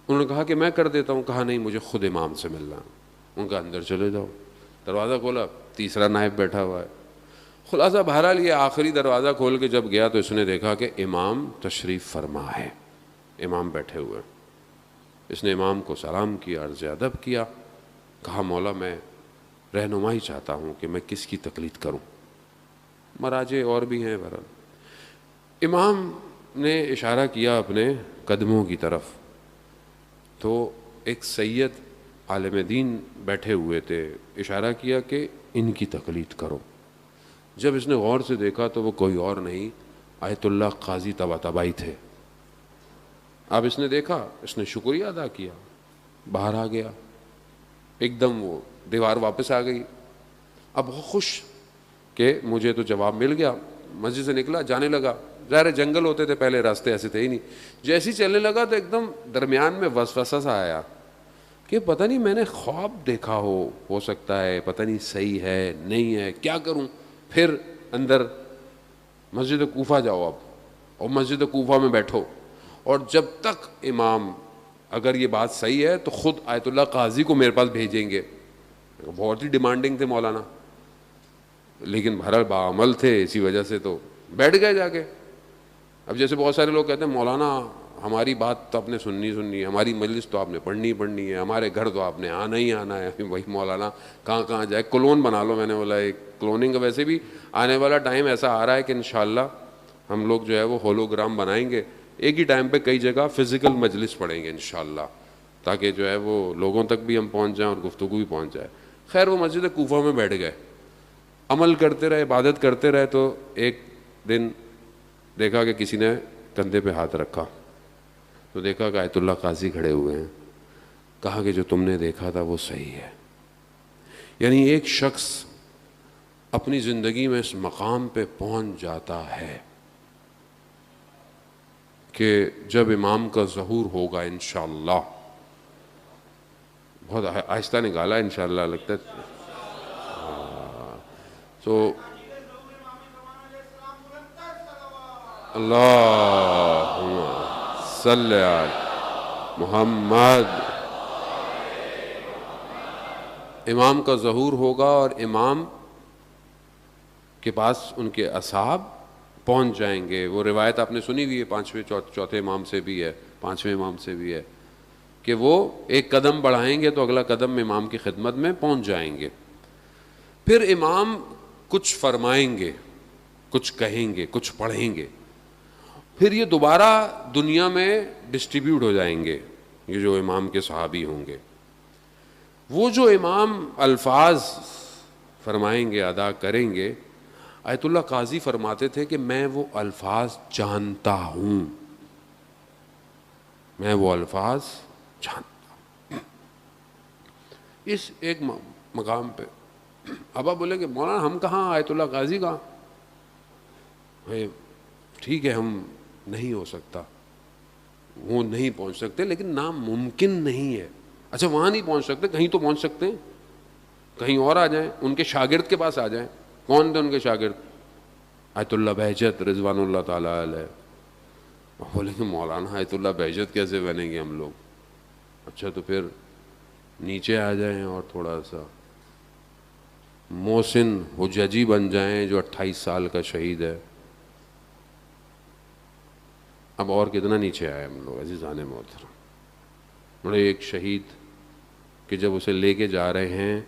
B: انہوں نے کہا کہ میں کر دیتا ہوں. کہا نہیں, مجھے خود امام سے ملنا ہے. ان کا اندر چلے جاؤ. دروازہ کھولا, تیسرا نائب بیٹھا ہوا ہے. خلاصہ بہرحال یہ آخری دروازہ کھول کے جب گیا تو اس نے دیکھا کہ امام تشریف فرما ہے, امام بیٹھے ہوئے. اس نے امام کو سلام کیا, عرض ادب کیا. کہا مولا میں رہنمائی چاہتا ہوں کہ میں کس کی تقلید کروں. مراجع اور بھی ہیں بہرحال. امام نے اشارہ کیا اپنے قدموں کی طرف, تو ایک سید عالم دین بیٹھے ہوئے تھے, اشارہ کیا کہ ان کی تقلید کرو. جب اس نے غور سے دیکھا تو وہ کوئی اور نہیں, آیت اللہ قاضی طباطبائی تھے. اب اس نے دیکھا, اس نے شکریہ ادا کیا, باہر آ گیا, ایک دم وہ دیوار واپس آ گئی. اب بہت خوش کہ مجھے تو جواب مل گیا. مسجد سے نکلا, جانے لگا. ظاہر جنگل ہوتے تھے پہلے, راستے ایسے تھے ہی نہیں. جیسے ہی چلنے لگا تو ایک دم درمیان میں وسوسہ سا آیا کہ پتہ نہیں میں نے خواب دیکھا ہو سکتا ہے, پتہ نہیں صحیح ہے نہیں ہے, کیا کروں. پھر اندر مسجد کوفہ جاؤ اب, اور مسجد کوفہ میں بیٹھو, اور جب تک امام اگر یہ بات صحیح ہے تو خود آیت اللہ قاضی کو میرے پاس بھیجیں گے. بہت ہی ڈیمانڈنگ تھے مولانا, لیکن بہرحال باعمل تھے, اسی وجہ سے تو بیٹھ گئے جا کے. اب جیسے بہت سارے لوگ کہتے ہیں مولانا ہماری بات تو آپ نے سننی ہے, ہماری مجلس تو آپ نے پڑھنی ہے, ہمارے گھر تو آپ نے آنا ہی آنا ہے. وہی مولانا کہاں جائے, کلون بنا لو. میں نے بولا ایک کلوننگ کا ویسے بھی آنے والا ٹائم ایسا آ رہا ہے کہ انشاءاللہ ہم لوگ جو ہے وہ ہولوگرام بنائیں گے, ایک ہی ٹائم پہ کئی جگہ فزیکل مجلس پڑھیں گے انشاءاللہ, تاکہ جو ہے وہ لوگوں تک بھی ہم پہنچ جائیں اور گفتگو بھی پہنچ جائے. خیر وہ مسجد کوفہ میں بیٹھ گئے, عمل کرتے رہے, عبادت کرتے رہے. تو ایک دن دیکھا کہ کسی نے کندھے پہ ہاتھ رکھا, تو دیکھا کہ آیت اللہ قاضی کھڑے ہوئے ہیں. کہا کہ جو تم نے دیکھا تھا وہ صحیح ہے. یعنی ایک شخص اپنی زندگی میں اس مقام پہ پہنچ جاتا ہے کہ جب امام کا ظہور ہوگا انشاءاللہ, بہت آہستہ نکالا انشاءاللہ لگتا ہے تو اللہم صلی علی محمد. امام کا ظہور ہوگا اور امام کے پاس ان کے اصحاب پہنچ جائیں گے. وہ روایت آپ نے سنی ہوئی ہے, چوتھے امام سے بھی ہے, پانچویں امام سے بھی ہے, کہ وہ ایک قدم بڑھائیں گے تو اگلا قدم امام کی خدمت میں پہنچ جائیں گے. پھر امام کچھ فرمائیں گے, کچھ کہیں گے, کچھ پڑھیں گے, پھر یہ دوبارہ دنیا میں ڈسٹریبیوٹ ہو جائیں گے. یہ جو امام کے صحابی ہوں گے, وہ جو امام الفاظ فرمائیں گے, ادا کریں گے, آیت اللہ قاضی فرماتے تھے کہ میں وہ الفاظ جانتا ہوں, میں وہ الفاظ جانتا ہوں. اس ایک مقام پہ اب آپ بولے کہ مولانا ہم کہاں, آیت اللہ قاضی کہاں. ٹھیک ہے, ہم نہیں ہو سکتا, وہ نہیں پہنچ سکتے, لیکن ناممکن نہیں ہے. اچھا وہاں نہیں پہنچ سکتے, کہیں تو پہنچ سکتے ہیں, کہیں اور آ جائیں, ان کے شاگرد کے پاس آ جائیں. کون تھے ان کے شاگرد؟ آیت اللہ بہجت رضوان اللہ تعالیٰ علیہ. بولے کہ مولانا آیت اللہ بہجت کیسے بنیں گے ہم لوگ؟ اچھا تو پھر نیچے آ جائیں اور تھوڑا سا محسن حججی بن جائیں جو 28 سال کا شہید ہے. اب اور کتنا نیچے آئے ہم لوگ عزیزان محترم. بڑے ایک شہید کہ جب اسے لے کے جا رہے ہیں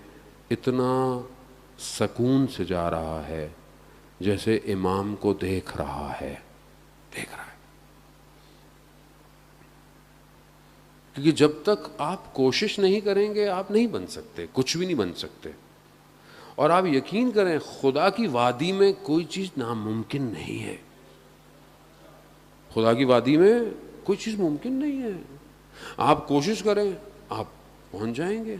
B: اتنا سکون سے جا رہا ہے جیسے امام کو دیکھ رہا ہے. کیونکہ جب تک آپ کوشش نہیں کریں گے آپ نہیں بن سکتے, کچھ بھی نہیں بن سکتے. اور آپ یقین کریں خدا کی وادی میں کوئی چیز ناممکن نہیں ہے. خدا کی وادی میں کوئی چیز ممکن نہیں ہے. آپ کوشش کریں آپ پہنچ جائیں گے.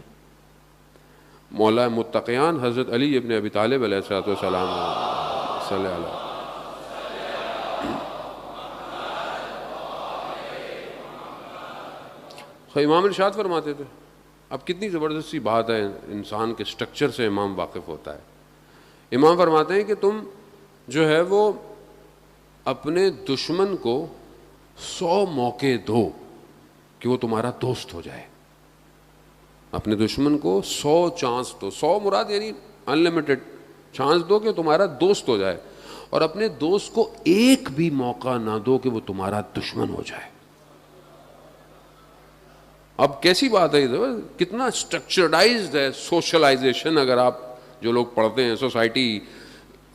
B: مولا متقیان حضرت علی ابن ابی طالب علیہ الصلوۃ والسلام صلی اللہ علیہ. امام ارشاد فرماتے تھے, اب کتنی زبردستی بات ہے, انسان کے سٹرکچر سے امام واقف ہوتا ہے. امام فرماتے ہیں کہ تم جو ہے وہ اپنے دشمن کو 100 موقع دو کہ وہ تمہارا دوست ہو جائے. اپنے دشمن کو 100 چانس دو, 100 مراد یعنی انلمیٹڈ چانس دو کہ تمہارا دوست ہو جائے, اور اپنے دوست کو ایک بھی موقع نہ دو کہ وہ تمہارا دشمن ہو جائے. اب کیسی بات ہے, کتنا اسٹرکچرڈائزڈ ہے سوشلائزیشن. اگر آپ جو لوگ پڑھتے ہیں سوسائٹی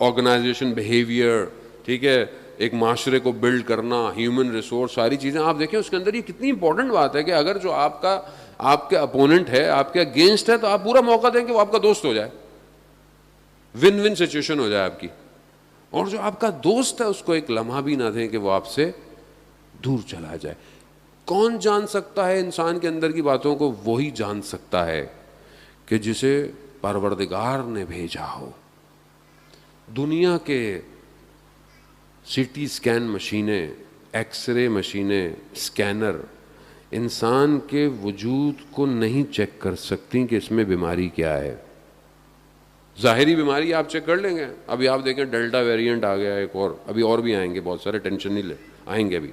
B: آرگنائزیشن بیہیویئر, ٹھیک ہے, ایک معاشرے کو بلڈ کرنا, ہیومن ریسورس, ساری چیزیں آپ دیکھیں اس کے اندر. یہ کتنی امپورٹنٹ بات ہے کہ اگر جو آپ کے اپوننٹ ہے, آپ کے اگینسٹ ہے, تو آپ پورا موقع دیں کہ وہ آپ کا دوست ہو جائے, ون ون سچویشن ہو جائے آپ کی. اور جو آپ کا دوست ہے اس کو ایک لمحہ بھی نہ دیں کہ وہ آپ سے دور چلا جائے. کون جان سکتا ہے انسان کے اندر کی باتوں کو؟ وہی جان سکتا ہے کہ جسے پروردگار نے بھیجا ہو. دنیا کے سی ٹی اسکین مشینیں, ایکس رے مشینیں, اسکینر انسان کے وجود کو نہیں چیک کر سکتی کہ اس میں بیماری کیا ہے. ظاہری بیماری آپ چیک کر لیں گے. ابھی آپ دیکھیں ڈیلٹا ویریئنٹ آ گیا ایک, اور بھی آئیں گے بہت سارے, ٹینشن نہیں لے, آئیں گے ابھی.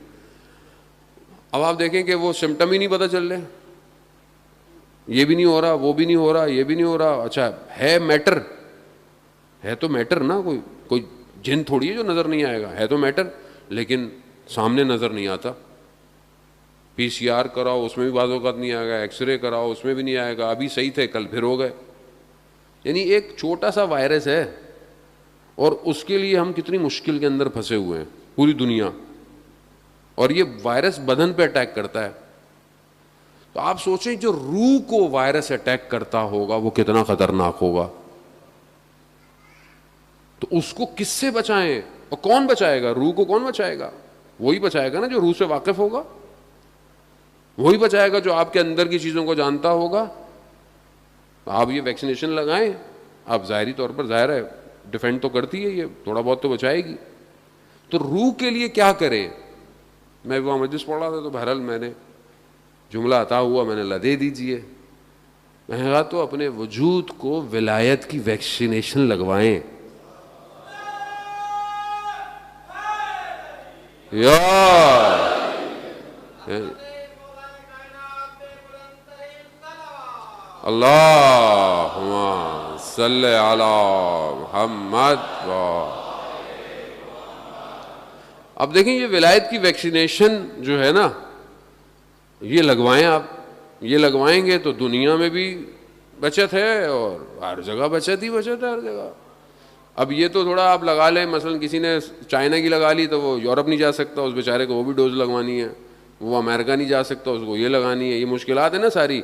B: اب آپ دیکھیں کہ وہ سمٹم ہی نہیں پتہ چل رہے, یہ بھی نہیں ہو رہا, وہ بھی نہیں ہو رہا, یہ بھی نہیں ہو رہا. اچھا ہے میٹر, ہے تو میٹر نا, کوئی جن تھوڑی ہے جو نظر نہیں آئے گا, ہے تو میٹر لیکن سامنے نظر نہیں آتا. پی سی آر کراؤ اس میں بھی بعض اوقات نہیں آئے گا, ایکس رے کراؤ اس میں بھی نہیں آئے گا. ابھی صحیح تھے کل پھر ہو گئے. یعنی ایک چھوٹا سا وائرس ہے اور اس کے لیے ہم کتنی مشکل کے اندر پھنسے ہوئے ہیں پوری دنیا. اور یہ وائرس بدن پہ اٹیک کرتا ہے. تو آپ سوچیں جو روح کو وائرس اٹیک کرتا ہوگا وہ کتنا خطرناک ہوگا. تو اس کو کس سے بچائیں؟ اور کون بچائے گا؟ روح کو کون بچائے گا؟ وہی بچائے گا نا جو روح سے واقف ہوگا, وہی بچائے گا جو آپ کے اندر کی چیزوں کو جانتا ہوگا. آپ یہ ویکسینیشن لگائیں, آپ ظاہری طور پر ظاہر ہے ڈیفینڈ تو کرتی ہے, یہ تھوڑا بہت تو بچائے گی. تو روح کے لیے کیا کریں؟ میں وہاں مجلس پڑھ رہا تھا تو بہرحال میں نے جملہ عطا ہوا, میں نے اللہ دے دیجئے. میں نے کہا تو اپنے وجود کو ولایت کی ویکسینیشن لگوائیں. اللہم صلی علی محمد. اب دیکھیں یہ ولایت کی ویکسینیشن جو ہے نا, یہ لگوائیں آپ. یہ لگوائیں گے تو دنیا میں بھی بچت ہے اور ہر جگہ بچت ہی بچت ہے, ہر جگہ. اب یہ تو تھوڑا آپ لگا لیں, مثلا کسی نے چائنا کی لگا لی تو وہ یورپ نہیں جا سکتا, اس بیچارے کو وہ بھی ڈوز لگوانی ہے. وہ امریکہ نہیں جا سکتا, اس کو یہ لگانی ہے. یہ مشکلات ہے نا ساری.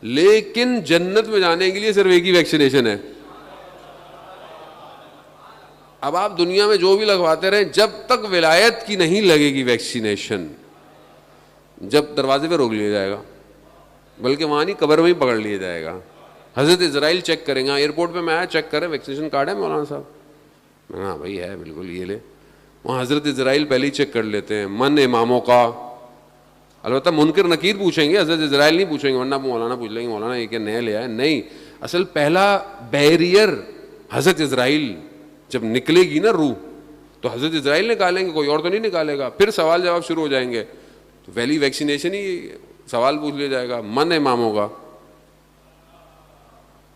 B: لیکن جنت میں جانے کے لیے صرف ایک ہی ویکسینیشن ہے. اب آپ دنیا میں جو بھی لگواتے رہیں, جب تک ولایت کی نہیں لگے گی ویکسینیشن, جب دروازے پہ روک لیا جائے گا, بلکہ وہاں نہیں قبر میں ہی پکڑ لیا جائے گا. حضرت اسرائیل چیک کریں گا, ایئرپورٹ پہ میں آیا چیک کریں ویکسینیشن کارڈ ہے مولانا صاحب؟ میں ہاں بھائی ہے بالکل, یہ لے. وہاں حضرت اسرائیل پہلے ہی چیک کر لیتے ہیں من اماموں کا. البتہ منکر نکیر پوچھیں گے, حضرت اسرائیل نہیں پوچھیں گے, ورنہ مولانا پوچھ لیں گے مولانا یہ کیا نیا لیا ہے. نہیں, اصل پہلا بیریئر حضرت اسرائیل جب نکلے گی نا روح, تو حضرت اسرائیل نکالیں گے, کوئی اور تو نہیں نکالے گا. پھر سوال جواب شروع ہو جائیں گے. تو پہلی ویکسینیشن ہی سوال پوچھ لیا جائے گا من اماموں کا.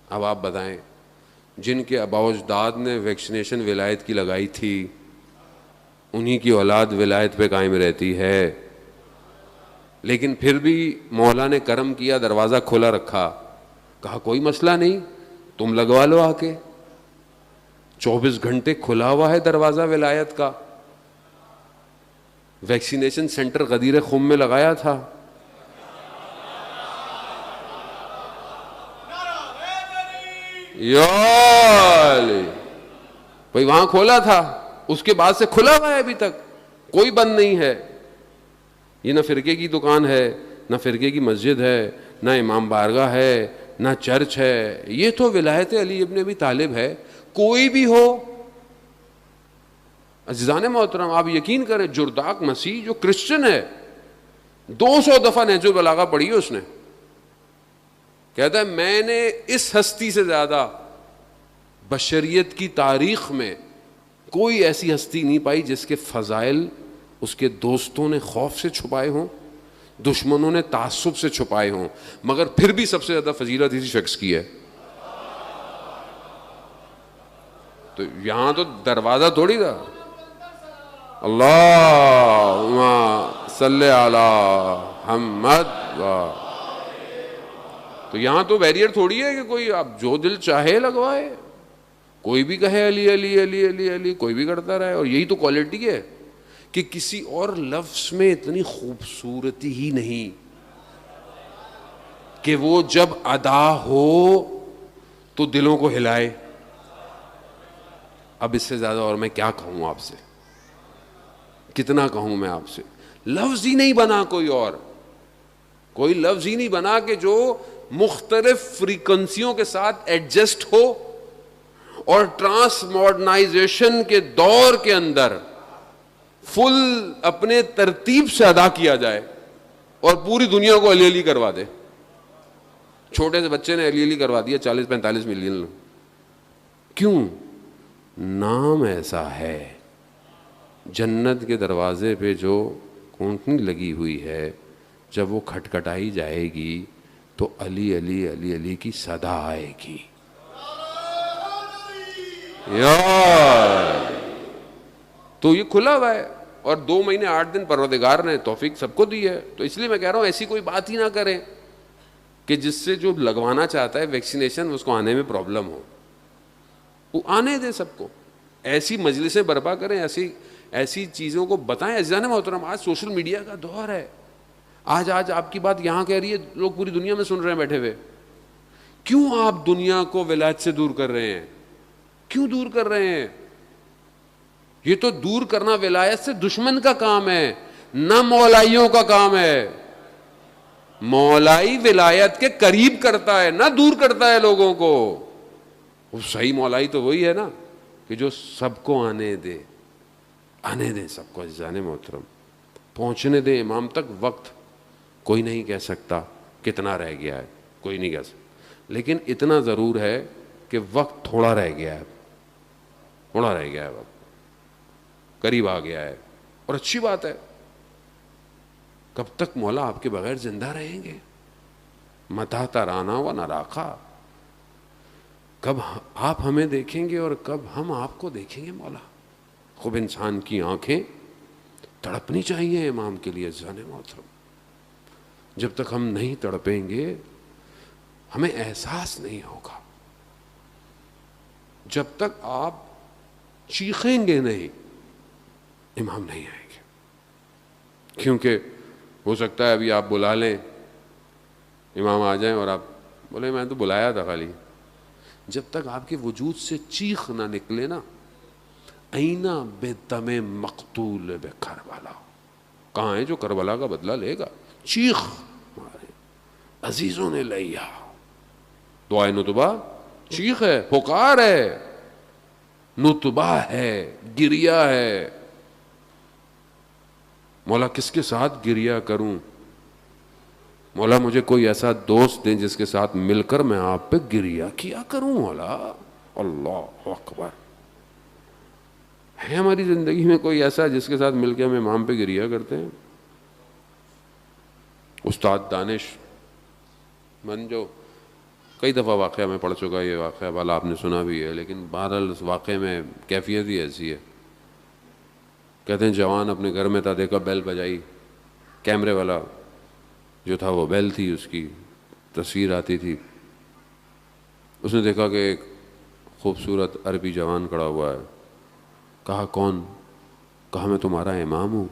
B: اب آپ بتائیں, جن کے آباء و اجداد نے ویکسینیشن ولایت کی لگائی تھی, انہی کی اولاد ولایت پہ قائم رہتی ہے. لیکن پھر بھی مولا نے کرم کیا, دروازہ کھلا رکھا, کہا کوئی مسئلہ نہیں, تم لگوا لو آ کے. 24 گھنٹے کھلا ہوا ہے دروازہ ولایت کا. ویکسینیشن سینٹر غدیر خم میں لگایا تھا. بھائی وہاں کھولا تھا, اس کے بعد سے کھلا ہوا ہے, ابھی تک کوئی بند نہیں ہے. یہ نہ فرقے کی دکان ہے, نہ فرقے کی مسجد ہے, نہ امام بارگاہ ہے, نہ چرچ ہے. یہ تو ولایت علی ابن ابی طالب ہے. کوئی بھی ہو عزیزان محترم, آپ یقین کریں جرداق مسیح جو کرسچن ہے, 200 دفعہ نہج البلاغہ پڑھی ہے اس نے. کہتا ہے میں نے اس ہستی سے زیادہ بشریت کی تاریخ میں کوئی ایسی ہستی نہیں پائی جس کے فضائل اس کے دوستوں نے خوف سے چھپائے ہوں, دشمنوں نے تعصب سے چھپائے ہوں, مگر پھر بھی سب سے زیادہ فضیلت اسی شخص کی ہے. تو یہاں تو دروازہ تھوڑی تھا, اللہم صلی علی محمد. تو یہاں تو بیریئر تھوڑی ہے کہ کوئی آپ جو دل چاہے لگوائے. کوئی بھی کہے علی علی علی علی علی, کوئی بھی کرتا رہے. اور یہی تو کوالٹی ہے کہ کسی اور لفظ میں اتنی خوبصورتی ہی نہیں کہ وہ جب ادا ہو تو دلوں کو ہلائے. اب اس سے زیادہ اور میں کیا کہوں آپ سے, کتنا کہوں میں آپ سے. لفظ ہی نہیں بنا کوئی لفظ ہی نہیں بنا کہ جو مختلف فریکوینسیوں کے ساتھ ایڈجسٹ ہو اور ٹرانس ماڈرنائزیشن کے دور کے اندر فل اپنے ترتیب سے ادا کیا جائے اور پوری دنیا کو علی علی کروا دے. چھوٹے سے بچے نے علی علی کروا دیا 40-45 ملین. کیوں؟ نام ایسا ہے. جنت کے دروازے پہ جو کونٹنی لگی ہوئی ہے, جب وہ کھٹکھٹائی جائے گی تو علی علی علی علی کی صدا آئے گی. یار تو یہ کھلا ہوا ہے, اور 2 مہینے 8 دن پروردگار نے توفیق سب کو دی ہے. تو اس لیے میں کہہ رہا ہوں ایسی کوئی بات ہی نہ کریں کہ جس سے جو لگوانا چاہتا ہے ویکسینیشن اس کو آنے میں پرابلم ہو. وہ آنے دیں سب کو. ایسی مجلسیں برپا کریں, ایسی چیزوں کو بتائیں. عزیزان محترم, آج سوشل میڈیا کا دور ہے. آج آپ کی بات یہاں کہہ رہی ہے, لوگ پوری دنیا میں سن رہے ہیں بیٹھے ہوئے. کیوں آپ دنیا کو ولایت سے دور کر رہے ہیں؟ کیوں دور کر رہے ہیں؟ یہ تو دور کرنا ولایت سے دشمن کا کام ہے, نہ مولائیوں کا کام ہے. مولائی ولایت کے قریب کرتا ہے, نہ دور کرتا ہے لوگوں کو. وہ صحیح مولائی تو وہی ہے نا کہ جو سب کو آنے دیں سب کو. عزیزان محترم, پہنچنے دیں امام تک. وقت کوئی نہیں کہہ سکتا کتنا رہ گیا ہے, کوئی نہیں کہہ سکتا, لیکن اتنا ضرور ہے کہ وقت تھوڑا رہ گیا ہے, وقت قریب آ گیا ہے. اور اچھی بات ہے. کب تک مولا آپ کے بغیر زندہ رہیں گے؟ متا ترانا و نراخا, کب آپ ہمیں دیکھیں گے اور کب ہم آپ کو دیکھیں گے مولا. خوب انسان کی آنکھیں تڑپنی چاہیے امام کے لیے. عزیزان محترم, جب تک ہم نہیں تڑپیں گے ہمیں احساس نہیں ہوگا. جب تک آپ چیخیں گے نہیں امام نہیں آئیں گے. کیونکہ ہو سکتا ہے ابھی آپ بلا لیں, امام آ جائیں اور آپ بولے میں تو بلایا تھا خالی. جب تک آپ کے وجود سے چیخ نہ نکلے نا, اینا بے دم مقتول بے کربلا, کہاں ہے جو کربلا کا بدلہ لے گا؟ چیخ مارے عزیزوں نے لیا. دعائے نتبہ چیخ ہے, پکار ہے, نتبہ ہے, گریا ہے. مولا کس کے ساتھ گریا کروں؟ مولا مجھے کوئی ایسا دوست دیں جس کے ساتھ مل کر میں آپ پہ گریا کیا کروں. مولا اللہ اکبر. ہے ہماری زندگی میں کوئی ایسا جس کے ساتھ مل کے ہم امام پہ گریا کرتے ہیں؟ استاد دانش من جو کئی دفعہ واقعہ میں پڑھ چکا, یہ واقعہ والا آپ نے سنا بھی ہے, لیکن بہرحال اس واقعے میں کیفیت ہی ایسی ہے. کہتے ہیں جوان اپنے گھر میں تھا, دیکھا بیل بجائی, کیمرے والا جو تھا وہ بیل تھی, اس کی تصویر آتی تھی. اس نے دیکھا کہ ایک خوبصورت عربی جوان کھڑا ہوا ہے. کہا کون؟ کہا میں تمہارا امام ہوں,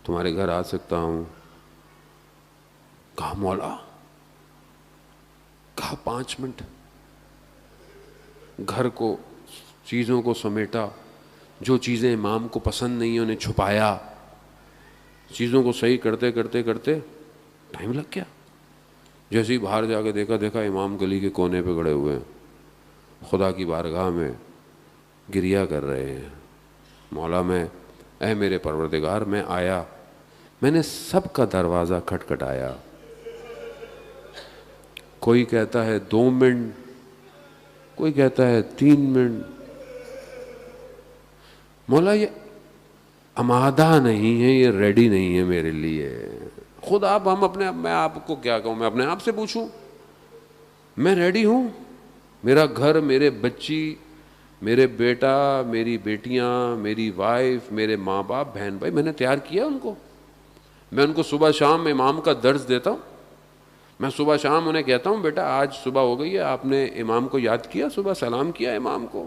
B: تمہارے گھر آ سکتا ہوں؟ کہا مولا. کہا 5 منٹ. گھر کو چیزوں کو سمیٹا, جو چیزیں امام کو پسند نہیں انہیں چھپایا, چیزوں کو صحیح کرتے کرتے کرتے ٹائم لگ گیا. جیسے ہی باہر جا کے دیکھا امام گلی کے کونے پہ کھڑے ہوئے ہیں, خدا کی بارگاہ میں گریا کر رہے ہیں. مولا میں, اے میرے پروردگار, میں آیا, میں نے سب کا دروازہ کھٹکھٹایا. کوئی کہتا ہے 2 منٹ, کوئی کہتا ہے 3 منٹ. مولا یہ آمادہ نہیں ہے, یہ ریڈی نہیں ہے میرے لیے. خود آپ میں آپ کو کیا کہوں, میں اپنے آپ سے پوچھوں, میں ریڈی ہوں؟ میرا گھر, میرے بچی, میرے بیٹا, میری بیٹیاں, میری وائف, میرے ماں باپ, بہن بھائی, میں نے تیار کیا ان کو. میں ان کو صبح شام امام کا درس دیتا ہوں, میں صبح شام انہیں کہتا ہوں بیٹا آج صبح ہو گئی ہے, آپ نے امام کو یاد کیا, صبح سلام کیا امام کو,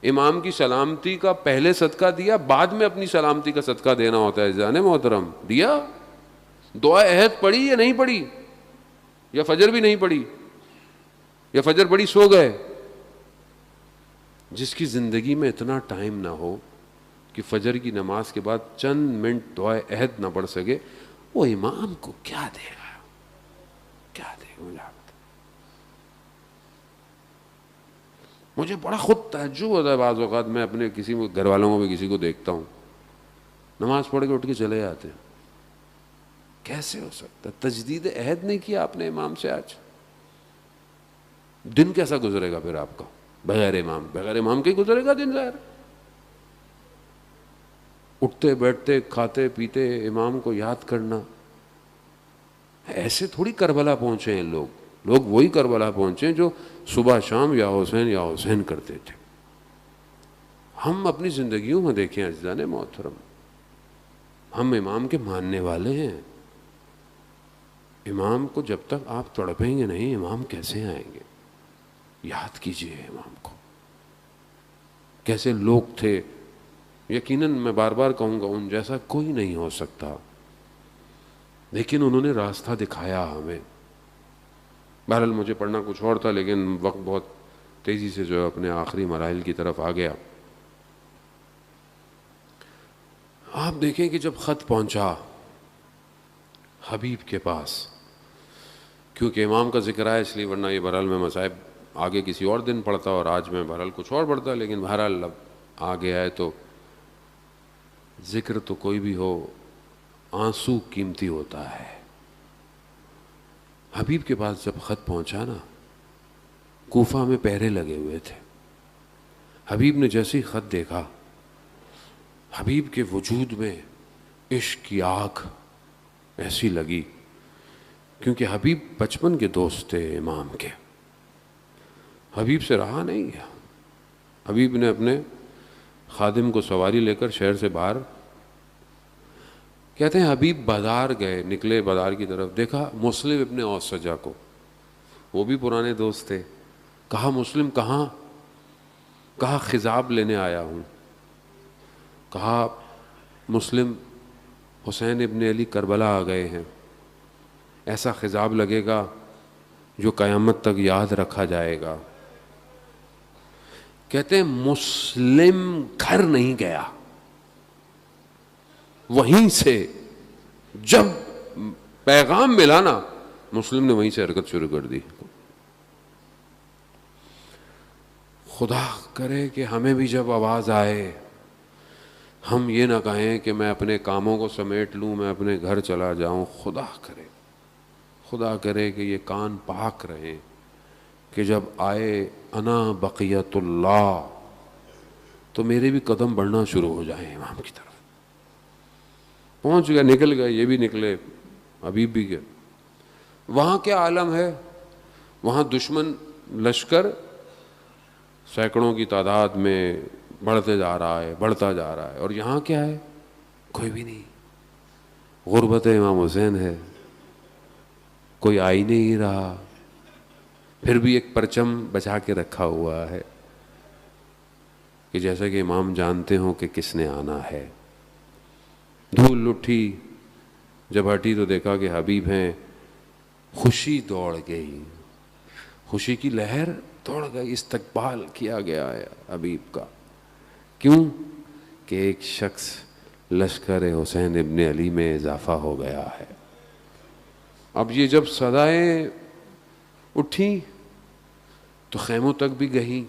B: امام کی سلامتی کا پہلے صدقہ دیا, بعد میں اپنی سلامتی کا صدقہ دینا ہوتا ہے. جانے محترم دیا, دعا عہد پڑھی یا نہیں پڑھی, یا فجر بھی نہیں پڑھی, یا فجر پڑھی سو گئے. جس کی زندگی میں اتنا ٹائم نہ ہو کہ فجر کی نماز کے بعد چند منٹ دعائے عہد نہ پڑھ سکے, وہ امام کو کیا دے گا, کیا دے گا. مجھے بڑا خود تعجب ہوتا ہے بعض اوقات, میں اپنے کسی گھر والوں کو بھی کسی کو دیکھتا ہوں نماز پڑھ کے اٹھ کے چلے جاتے ہیں. کیسے ہو سکتا, تجدید عہد نہیں کیا آپ نے امام سے. آج دن کیسا گزرے گا پھر آپ کا بغیر امام, بغیر امام کے گزرے گا دن ظاہر. اٹھتے بیٹھتے کھاتے پیتے امام کو یاد کرنا. ایسے تھوڑی کربلا پہنچے ہیں لوگ, لوگ وہی کربلا پہنچے جو صبح شام یا حسین کرتے تھے. ہم اپنی زندگیوں میں دیکھیں عزیزان محترم, ہم امام کے ماننے والے ہیں. امام کو جب تک آپ تڑپیں گے نہیں, امام کیسے آئیں گے؟ یاد کیجئے امام کو, کیسے لوگ تھے. یقیناً میں بار بار کہوں گا ان جیسا کوئی نہیں ہو سکتا, لیکن انہوں نے راستہ دکھایا ہمیں. بہرحال مجھے پڑھنا کچھ اور تھا, لیکن وقت بہت تیزی سے جو ہے اپنے آخری مراحل کی طرف آ گیا. آپ دیکھیں کہ جب خط پہنچا حبیب کے پاس, کیونکہ امام کا ذکر ہے اس لیے, ورنہ یہ بہرحال میں مصائب آگے کسی اور دن پڑھتا اور آج میں بہرحال کچھ اور پڑھتا, لیکن بہرحال اب آ گیا ہے تو ذکر تو کوئی بھی ہو, آنسو قیمتی ہوتا ہے. حبیب کے پاس جب خط پہنچا نا, کوفہ میں پہرے لگے ہوئے تھے. حبیب نے جیسے ہی خط دیکھا, حبیب کے وجود میں عشق کی آگ ایسی لگی, کیونکہ حبیب بچپن کے دوست تھے امام کے. حبیب سے رہا نہیں گیا. حبیب نے اپنے خادم کو سواری لے کر شہر سے باہر, کہتے ہیں حبیب بازار گئے, نکلے بازار کی طرف, دیکھا مسلم ابن اوسجہ کو, وہ بھی پرانے دوست تھے. کہا مسلم کہاں؟ کہا خضاب لینے آیا ہوں. کہا مسلم حسین ابن علی کربلا آ گئے ہیں, ایسا خضاب لگے گا جو قیامت تک یاد رکھا جائے گا. کہتے ہیں مسلم گھر نہیں گیا, وہیں سے جب پیغام ملا نا, مسلم نے وہیں سے حرکت شروع کر دی. خدا کرے کہ ہمیں بھی جب آواز آئے ہم یہ نہ کہیں کہ میں اپنے کاموں کو سمیٹ لوں, میں اپنے گھر چلا جاؤں. خدا کرے, خدا کرے کہ یہ کان پاک رہیں کہ جب آئے انا بقیت اللہ تو میرے بھی قدم بڑھنا شروع ہو جائیں امام کی طرف. پہنچ گئے, نکل گئے, یہ بھی نکلے, حبیب بھی گئے. وہاں کیا عالم ہے, وہاں دشمن لشکر سینکڑوں کی تعداد میں بڑھتے جا رہا ہے, بڑھتا جا رہا ہے, اور یہاں کیا ہے, کوئی بھی نہیں. غربت امام حسین ہے, کوئی آ ہی نہیں رہا, پھر بھی ایک پرچم بچا کے رکھا ہوا ہے کہ جیسا کہ امام جانتے ہوں کہ کس نے آنا ہے. دھول اٹھی, جب ہٹی تو دیکھا کہ حبیب ہیں. خوشی دوڑ گئی, خوشی کی لہر دوڑ گئی, استقبال کیا گیا ہے حبیب کا. کیوں کہ ایک شخص لشکر حسین ابن علی میں اضافہ ہو گیا ہے. اب یہ جب صدائیں اٹھیں تو خیموں تک بھی گئیں.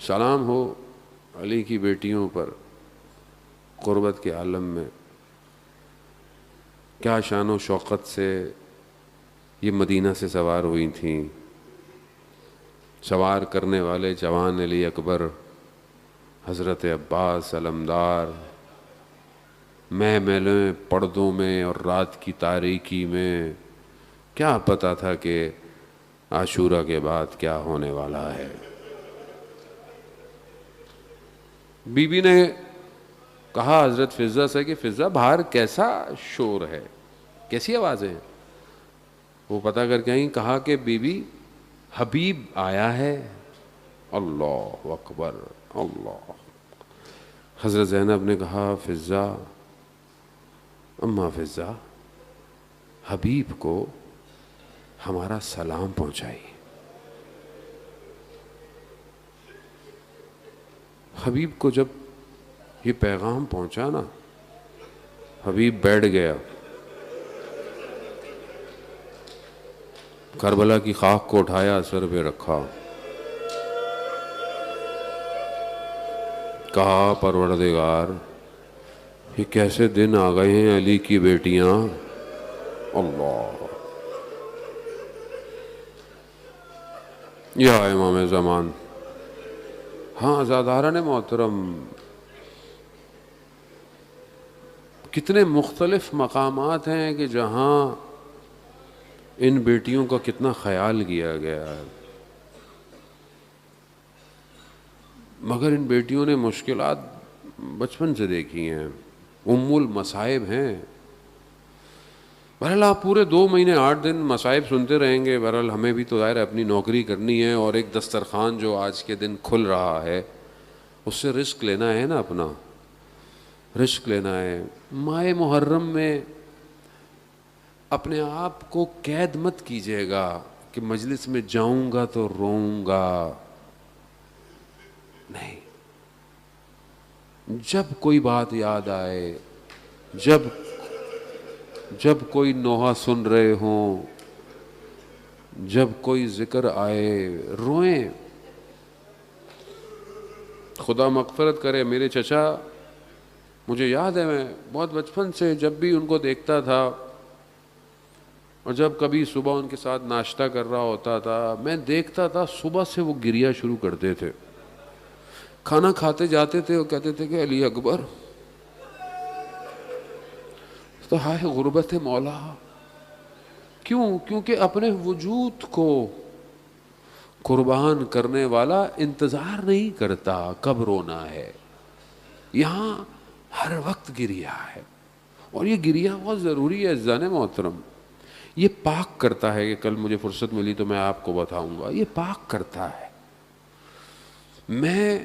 B: سلام ہو علی کی بیٹیوں پر قربت کے عالم میں, کیا شان و شوقت سے یہ مدینہ سے سوار ہوئی تھیں. سوار کرنے والے جوان علی اکبر, حضرت عباس علمدار, میں میلے پردوں میں اور رات کی تاریکی میں. کیا پتا تھا کہ عاشورہ کے بعد کیا ہونے والا ہے. بی بی نے کہا حضرت فضہ سے کہ فضہ باہر کیسا شور ہے, کیسی آوازیں ہیں؟ وہ پتہ کر کے آئیں, کہا کہ بی بی حبیب آیا ہے. اللہ اکبر اللہ. حضرت زینب نے کہا فضہ, اماں فضہ, حبیب کو ہمارا سلام پہنچائی. حبیب کو جب یہ پیغام پہنچا نا, حبیب بیٹھ گیا, کربلا کی خاک کو اٹھایا, سر پہ رکھا, کہا پروردگار یہ کیسے دن آ گئے ہیں علی کی بیٹیاں. اللہ. یا امام زمان. ہاں عزاداران محترم, کتنے مختلف مقامات ہیں کہ جہاں ان بیٹیوں کا کتنا خیال کیا گیا ہے, مگر ان بیٹیوں نے مشکلات بچپن سے دیکھی ہیں, ام المصائب ہیں. بہرحال آپ پورے 2 مہینے 8 دن مصائب سنتے رہیں گے. بہرحال ہمیں بھی تو ظاہر ہے اپنی نوکری کرنی ہے, اور ایک دسترخوان جو آج کے دن کھل رہا ہے اس سے رزق لینا ہے نا, اپنا رزق لینا ہے. ماہ محرم میں اپنے آپ کو قید مت کیجیے گا کہ مجلس میں جاؤں گا تو روؤں گا. نہیں, جب کوئی بات یاد آئے, جب کوئی نوحہ سن رہے ہوں, جب کوئی ذکر آئے, روئیں. خدا مغفرت کرے, میرے چچا, مجھے یاد ہے میں بہت بچپن سے جب بھی ان کو دیکھتا تھا اور جب کبھی صبح ان کے ساتھ ناشتہ کر رہا ہوتا تھا, میں دیکھتا تھا صبح سے وہ گریا شروع کرتے تھے. کھانا کھاتے جاتے تھے, وہ کہتے تھے کہ علی اکبر, تو ہائے غربت مولا. کیوں؟ کیونکہ اپنے وجود کو قربان کرنے والا انتظار نہیں کرتا کب رونا ہے. یہاں ہر وقت گریا ہے, اور یہ گریا بہت ضروری ہے عزیزان محترم. یہ پاک کرتا ہے, کہ کل مجھے فرصت ملی تو میں آپ کو بتاؤں گا, یہ پاک کرتا ہے. میں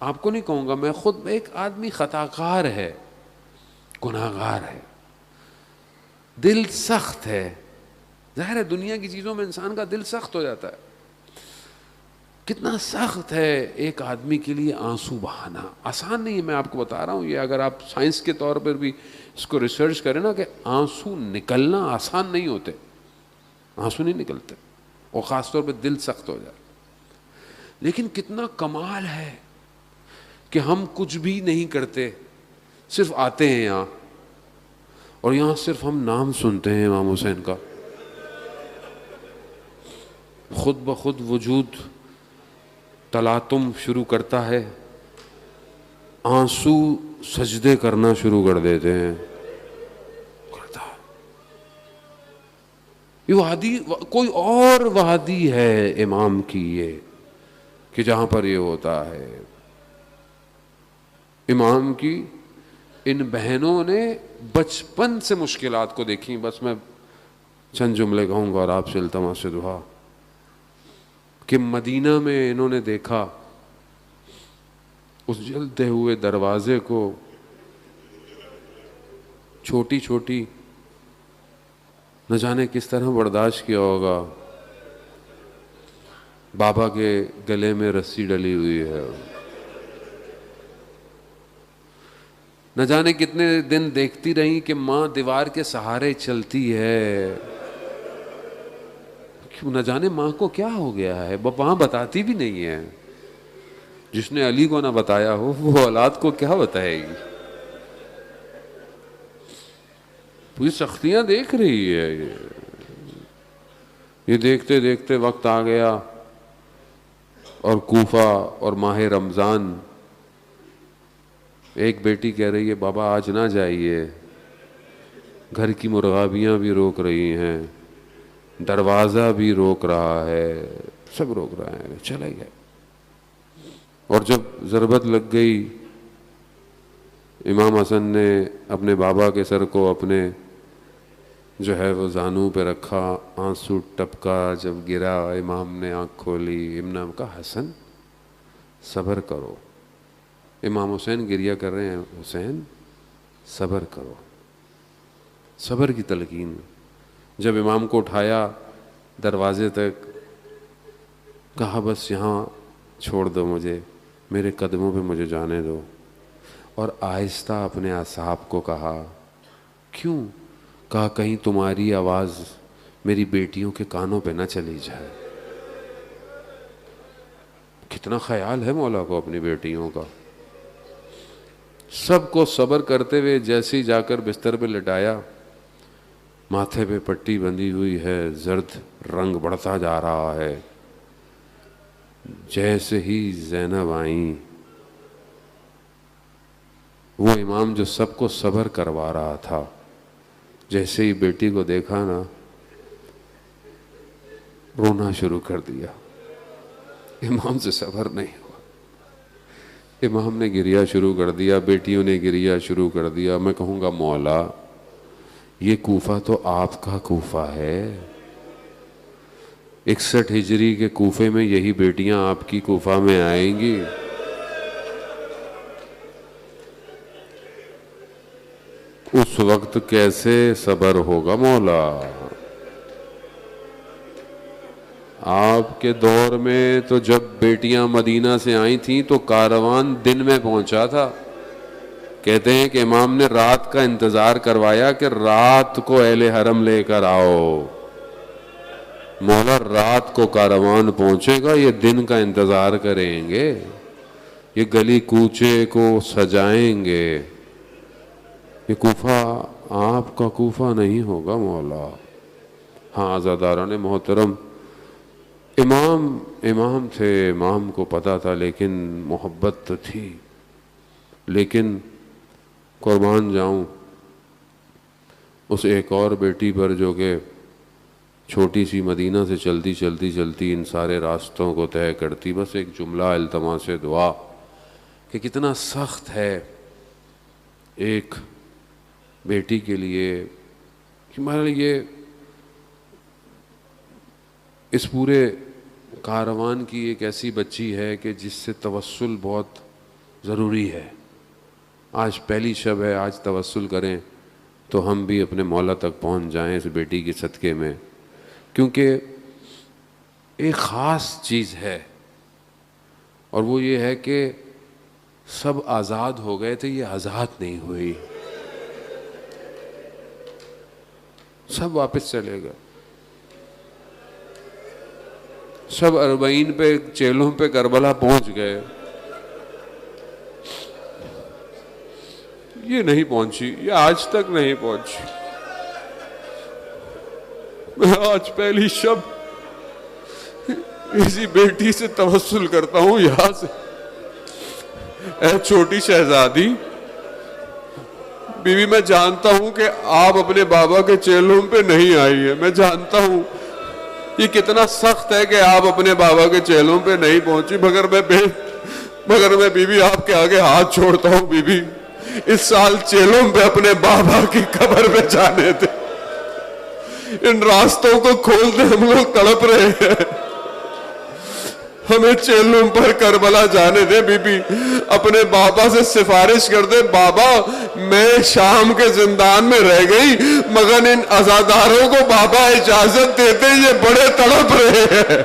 B: آپ کو نہیں کہوں گا, میں خود ایک آدمی خطاکار ہے, گناہگار ہے, دل سخت ہے. ظاہر ہے دنیا کی چیزوں میں انسان کا دل سخت ہو جاتا ہے. کتنا سخت ہے ایک آدمی کے لیے آنسو بہانا, آسان نہیں ہے. میں آپ کو بتا رہا ہوں, یہ اگر آپ سائنس کے طور پر بھی اس کو ریسرچ کریں نا, کہ آنسو نکلنا آسان نہیں ہوتے, آنسو نہیں نکلتے, اور خاص طور پہ دل سخت ہو جائے. لیکن کتنا کمال ہے کہ ہم کچھ بھی نہیں کرتے, صرف آتے ہیں یہاں, اور یہاں صرف ہم نام سنتے ہیں امام حسین کا. خود بخود وجود تلاطم شروع کرتا ہے, آنسو سجدے کرنا شروع کر دیتے ہیں. یہ وادی کوئی اور وادی ہے امام کی, یہ کہ جہاں پر یہ ہوتا ہے. امام کی ان بہنوں نے بچپن سے مشکلات کو دیکھی. بس میں چند جملے کہوں گا اور آپ سے التماس سے دعا, کہ مدینہ میں انہوں نے دیکھا اس جلتے ہوئے دروازے کو, چھوٹی چھوٹی, نہ جانے کس طرح برداشت کیا ہوگا. بابا کے گلے میں رسی ڈلی ہوئی ہے, نہ جانے کتنے دن دیکھتی رہی کہ ماں دیوار کے سہارے چلتی ہے. نہ جانے ماں کو کیا ہو گیا ہے, ماں بتاتی بھی نہیں ہے. جس نے علی کو نہ بتایا ہو وہ اولاد کو کیا بتائے گی. پوری سختیاں دیکھ رہی ہے. یہ دیکھتے دیکھتے وقت آ گیا, اور کوفہ اور ماہ رمضان. ایک بیٹی کہہ رہی ہے بابا آج نہ جائیے, گھر کی مرغابیاں بھی روک رہی ہیں, دروازہ بھی روک رہا ہے, سب روک رہے ہیں, چلے گئے. اور جب ضربت لگ گئی, امام حسن نے اپنے بابا کے سر کو اپنے جو ہے وہ زانوں پہ رکھا، آنسو ٹپکا، جب گرا امام نے آنکھ کھولی، امام کہا حسن صبر کرو. امام حسین گریہ کر رہے ہیں، حسین صبر کرو، صبر کی تلقین. جب امام کو اٹھایا دروازے تک، کہا بس یہاں چھوڑ دو مجھے، میرے قدموں پہ مجھے جانے دو. اور آہستہ اپنے اصحاب کو کہا، کیوں؟ کہا کہیں تمہاری آواز میری بیٹیوں کے کانوں پہ نہ چلی جائے. کتنا خیال ہے مولا کو اپنی بیٹیوں کا. سب کو صبر کرتے ہوئے جیسے ہی جا کر بستر پہ لٹایا، ماتھے پہ پٹی بندھی ہوئی ہے، زرد رنگ بڑھتا جا رہا ہے. جیسے ہی زینب آئیں، وہ امام جو سب کو صبر کروا رہا تھا، جیسے ہی بیٹی کو دیکھا نا، رونا شروع کر دیا. امام سے صبر نہیں ہوا، امام نے گریہ شروع کر دیا، بیٹیوں نے گریہ شروع کر دیا. میں کہوں گا مولا یہ کوفہ تو آپ کا کوفہ ہے. 61 ہجری کے کوفے میں یہی بیٹیاں آپ کی کوفہ میں آئیں گی. اس وقت کیسے صبر ہوگا مولا؟ آپ کے دور میں تو جب بیٹیاں مدینہ سے آئی تھیں تو کاروان دن میں پہنچا تھا. کہتے ہیں کہ امام نے رات کا انتظار کروایا کہ رات کو اہل حرم لے کر آؤ. مولا رات کو کاروان پہنچے گا، یہ دن کا انتظار کریں گے، یہ گلی کوچے کو سجائیں گے. یہ کوفہ آپ کا کوفہ نہیں ہوگا مولا. ہاں عزاداران محترم، امام تھے، امام کو پتا تھا، لیکن محبت تو تھی. لیکن قربان جاؤں اس ایک اور بیٹی پر جو کہ چھوٹی سی مدینہ سے چلتی ان سارے راستوں کو طے کرتی. بس ایک جملہ التماس دعا کہ کتنا سخت ہے ایک بیٹی کے لیے کہ ہمارے لیے اس پورے کاروان کی ایک ایسی بچی ہے کہ جس سے توسل بہت ضروری ہے. آج پہلی شب ہے، آج توسل کریں تو ہم بھی اپنے مولا تک پہنچ جائیں اس بیٹی کے صدقے میں، کیونکہ ایک خاص چیز ہے اور وہ یہ ہے کہ سب آزاد ہو گئے تھے، یہ آزاد نہیں ہوئی، سب واپس چلے گئے. سب 40 پہ چیلوں پہ کربلا پہنچ گئے، یہ نہیں پہنچی، یہ آج تک نہیں پہنچی. میں آج پہلی شب اسی بیٹی سے توسل کرتا ہوں یہاں سے. اے چھوٹی شہزادی بیوی، میں جانتا ہوں کہ آپ اپنے بابا کے چیلوں پہ نہیں آئی ہے، میں جانتا ہوں یہ کتنا سخت ہے کہ آپ اپنے بابا کے چیلوں پہ نہیں پہنچی، مگر میں بیوی آپ کے آگے ہاتھ چھوڑتا ہوں. بیوی اس سال چیلوں پہ اپنے بابا کی قبر پہ جانے دے، ان راستوں کو کھول دے، ہم لوگ تڑپ رہے ہیں، ہمیں چیلوں پر کربلا جانے دے. بی بی اپنے بابا سے سفارش کر دے، بابا میں شام کے زندان میں رہ گئی مگر ان عزاداروں کو بابا اجازت دیتے، یہ بڑے تڑپ رہے ہیں.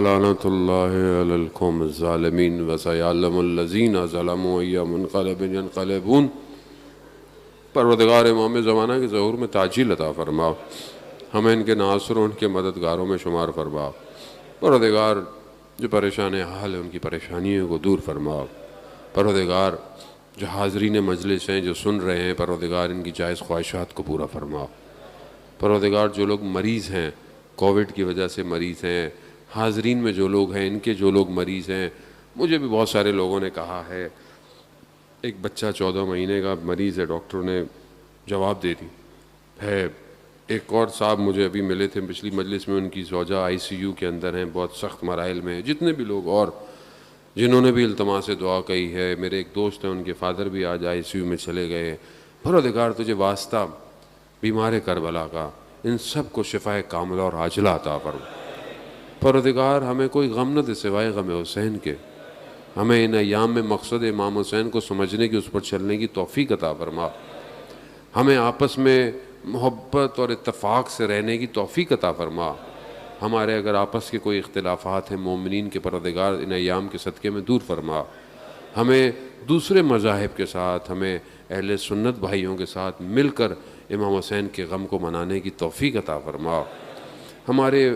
B: لعنت اللہ علی القوم الظالمین وسیعلم الذین ظلموا ای منقلب ینقلبون. پروردگار امام زمانہ کے ظہور میں تاجیل عطا فرما، ہمیں ان کے ناصروں، ان کے مددگاروں میں شمار فرما. پروردگار جو پریشان حال ہے ان کی پریشانیوں کو دور فرما. پروردگار جو حاضرین مجلس ہیں، جو سن رہے ہیں، پروردگار ان کی جائز خواہشات کو پورا فرما. پروردگار جو لوگ مریض ہیں، کووڈ کی وجہ سے مریض ہیں، حاضرین میں جو لوگ ہیں، ان کے جو لوگ مریض ہیں، مجھے بھی بہت سارے لوگوں نے کہا ہے، ایک بچہ 14 مہینے کا مریض ہے، ڈاکٹر نے جواب دے دی ہے۔ ایک اور صاحب مجھے ابھی ملے تھے پچھلی مجلس میں، ان کی زوجہ ICU کے اندر ہیں، بہت سخت مراحل میں ہیں۔ جتنے بھی لوگ اور جنہوں نے بھی التماس دعا کہی ہے، میرے ایک دوست ہیں ان کے فادر بھی آج ICU میں چلے گئے۔ پروردگار تجھے واسطہ بیمار کربلا کا ان سب کو شفائے کاملہ اور عاجلہ عطا فرما۔ پروردگار ہمیں کوئی غم نہ دے سوائے غم حسین کے، ہمیں ان ایام میں مقصد امام حسین کو سمجھنے کی، اس پر چلنے کی توفیق عطا فرما۔ ہمیں آپس میں محبت اور اتفاق سے رہنے کی توفیق عطا فرما۔ ہمارے اگر آپس کے کوئی اختلافات ہیں مومنین کے پروردگار ان ایام کے صدقے میں دور فرما۔ ہمیں دوسرے مذاہب کے ساتھ، ہمیں اہل سنت بھائیوں کے ساتھ مل کر امام حسین کے غم کو منانے کی توفیق عطا فرما۔ ہمارے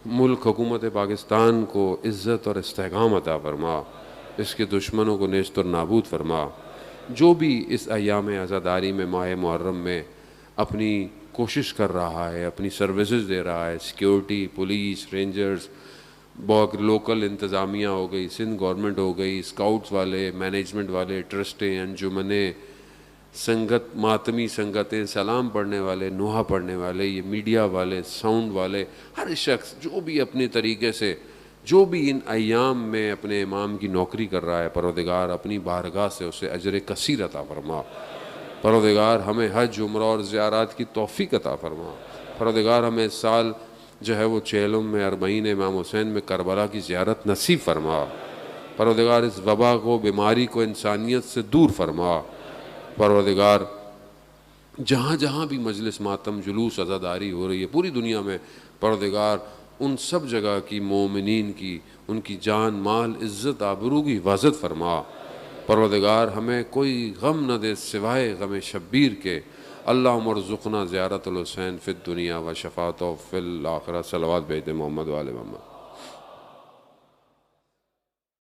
B: ملک حکومت پاکستان کو عزت اور استحکام عطا فرما، اس کے دشمنوں کو نیست اور نابود فرما۔ جو بھی اس ایام عزاداری میں ماہ محرم میں اپنی کوشش کر رہا ہے، اپنی سروسز دے رہا ہے، سیکیورٹی، پولیس، رینجرز، بہت لوکل انتظامیہ ہو گئی، سندھ گورنمنٹ ہو گئی، اسکاؤٹس والے، مینجمنٹ والے، ٹرسٹیں، انجمنیں، سنگت، ماتمی سنگتیں، سلام پڑھنے والے، نوحہ پڑھنے والے، یہ میڈیا والے، ساؤنڈ والے، ہر شخص جو بھی اپنے طریقے سے، جو بھی ان ایام میں اپنے امام کی نوکری کر رہا ہے، پروردگار اپنی بارگاہ سے اسے اجر کثیر عطا فرما۔ پروردگار ہمیں حج، عمرہ اور زیارات کی توفیق عطا فرما۔ پروردگار ہمیں اس سال جو ہے وہ چہلم میں، اربعین امام حسین میں کربلا کی زیارت نصیب فرما۔ پروردگار اس وبا کو، بیماری کو انسانیت سے دور فرما۔ پروردگار جہاں جہاں بھی مجلس ماتم، جلوس، عزاداری ہو رہی ہے پوری دنیا میں، پروردگار ان سب جگہ کی مومنین کی، ان کی جان، مال، عزت، آبرو کی حفاظت فرما۔ پروردگار ہمیں کوئی غم نہ دے سوائے غم شبیر کے۔ اللہم ارزقنا زیارت الحسین فی الدنیا و شفاعتہ فی الآخرہ۔ صلوات بھیج دے محمد و آل محمد۔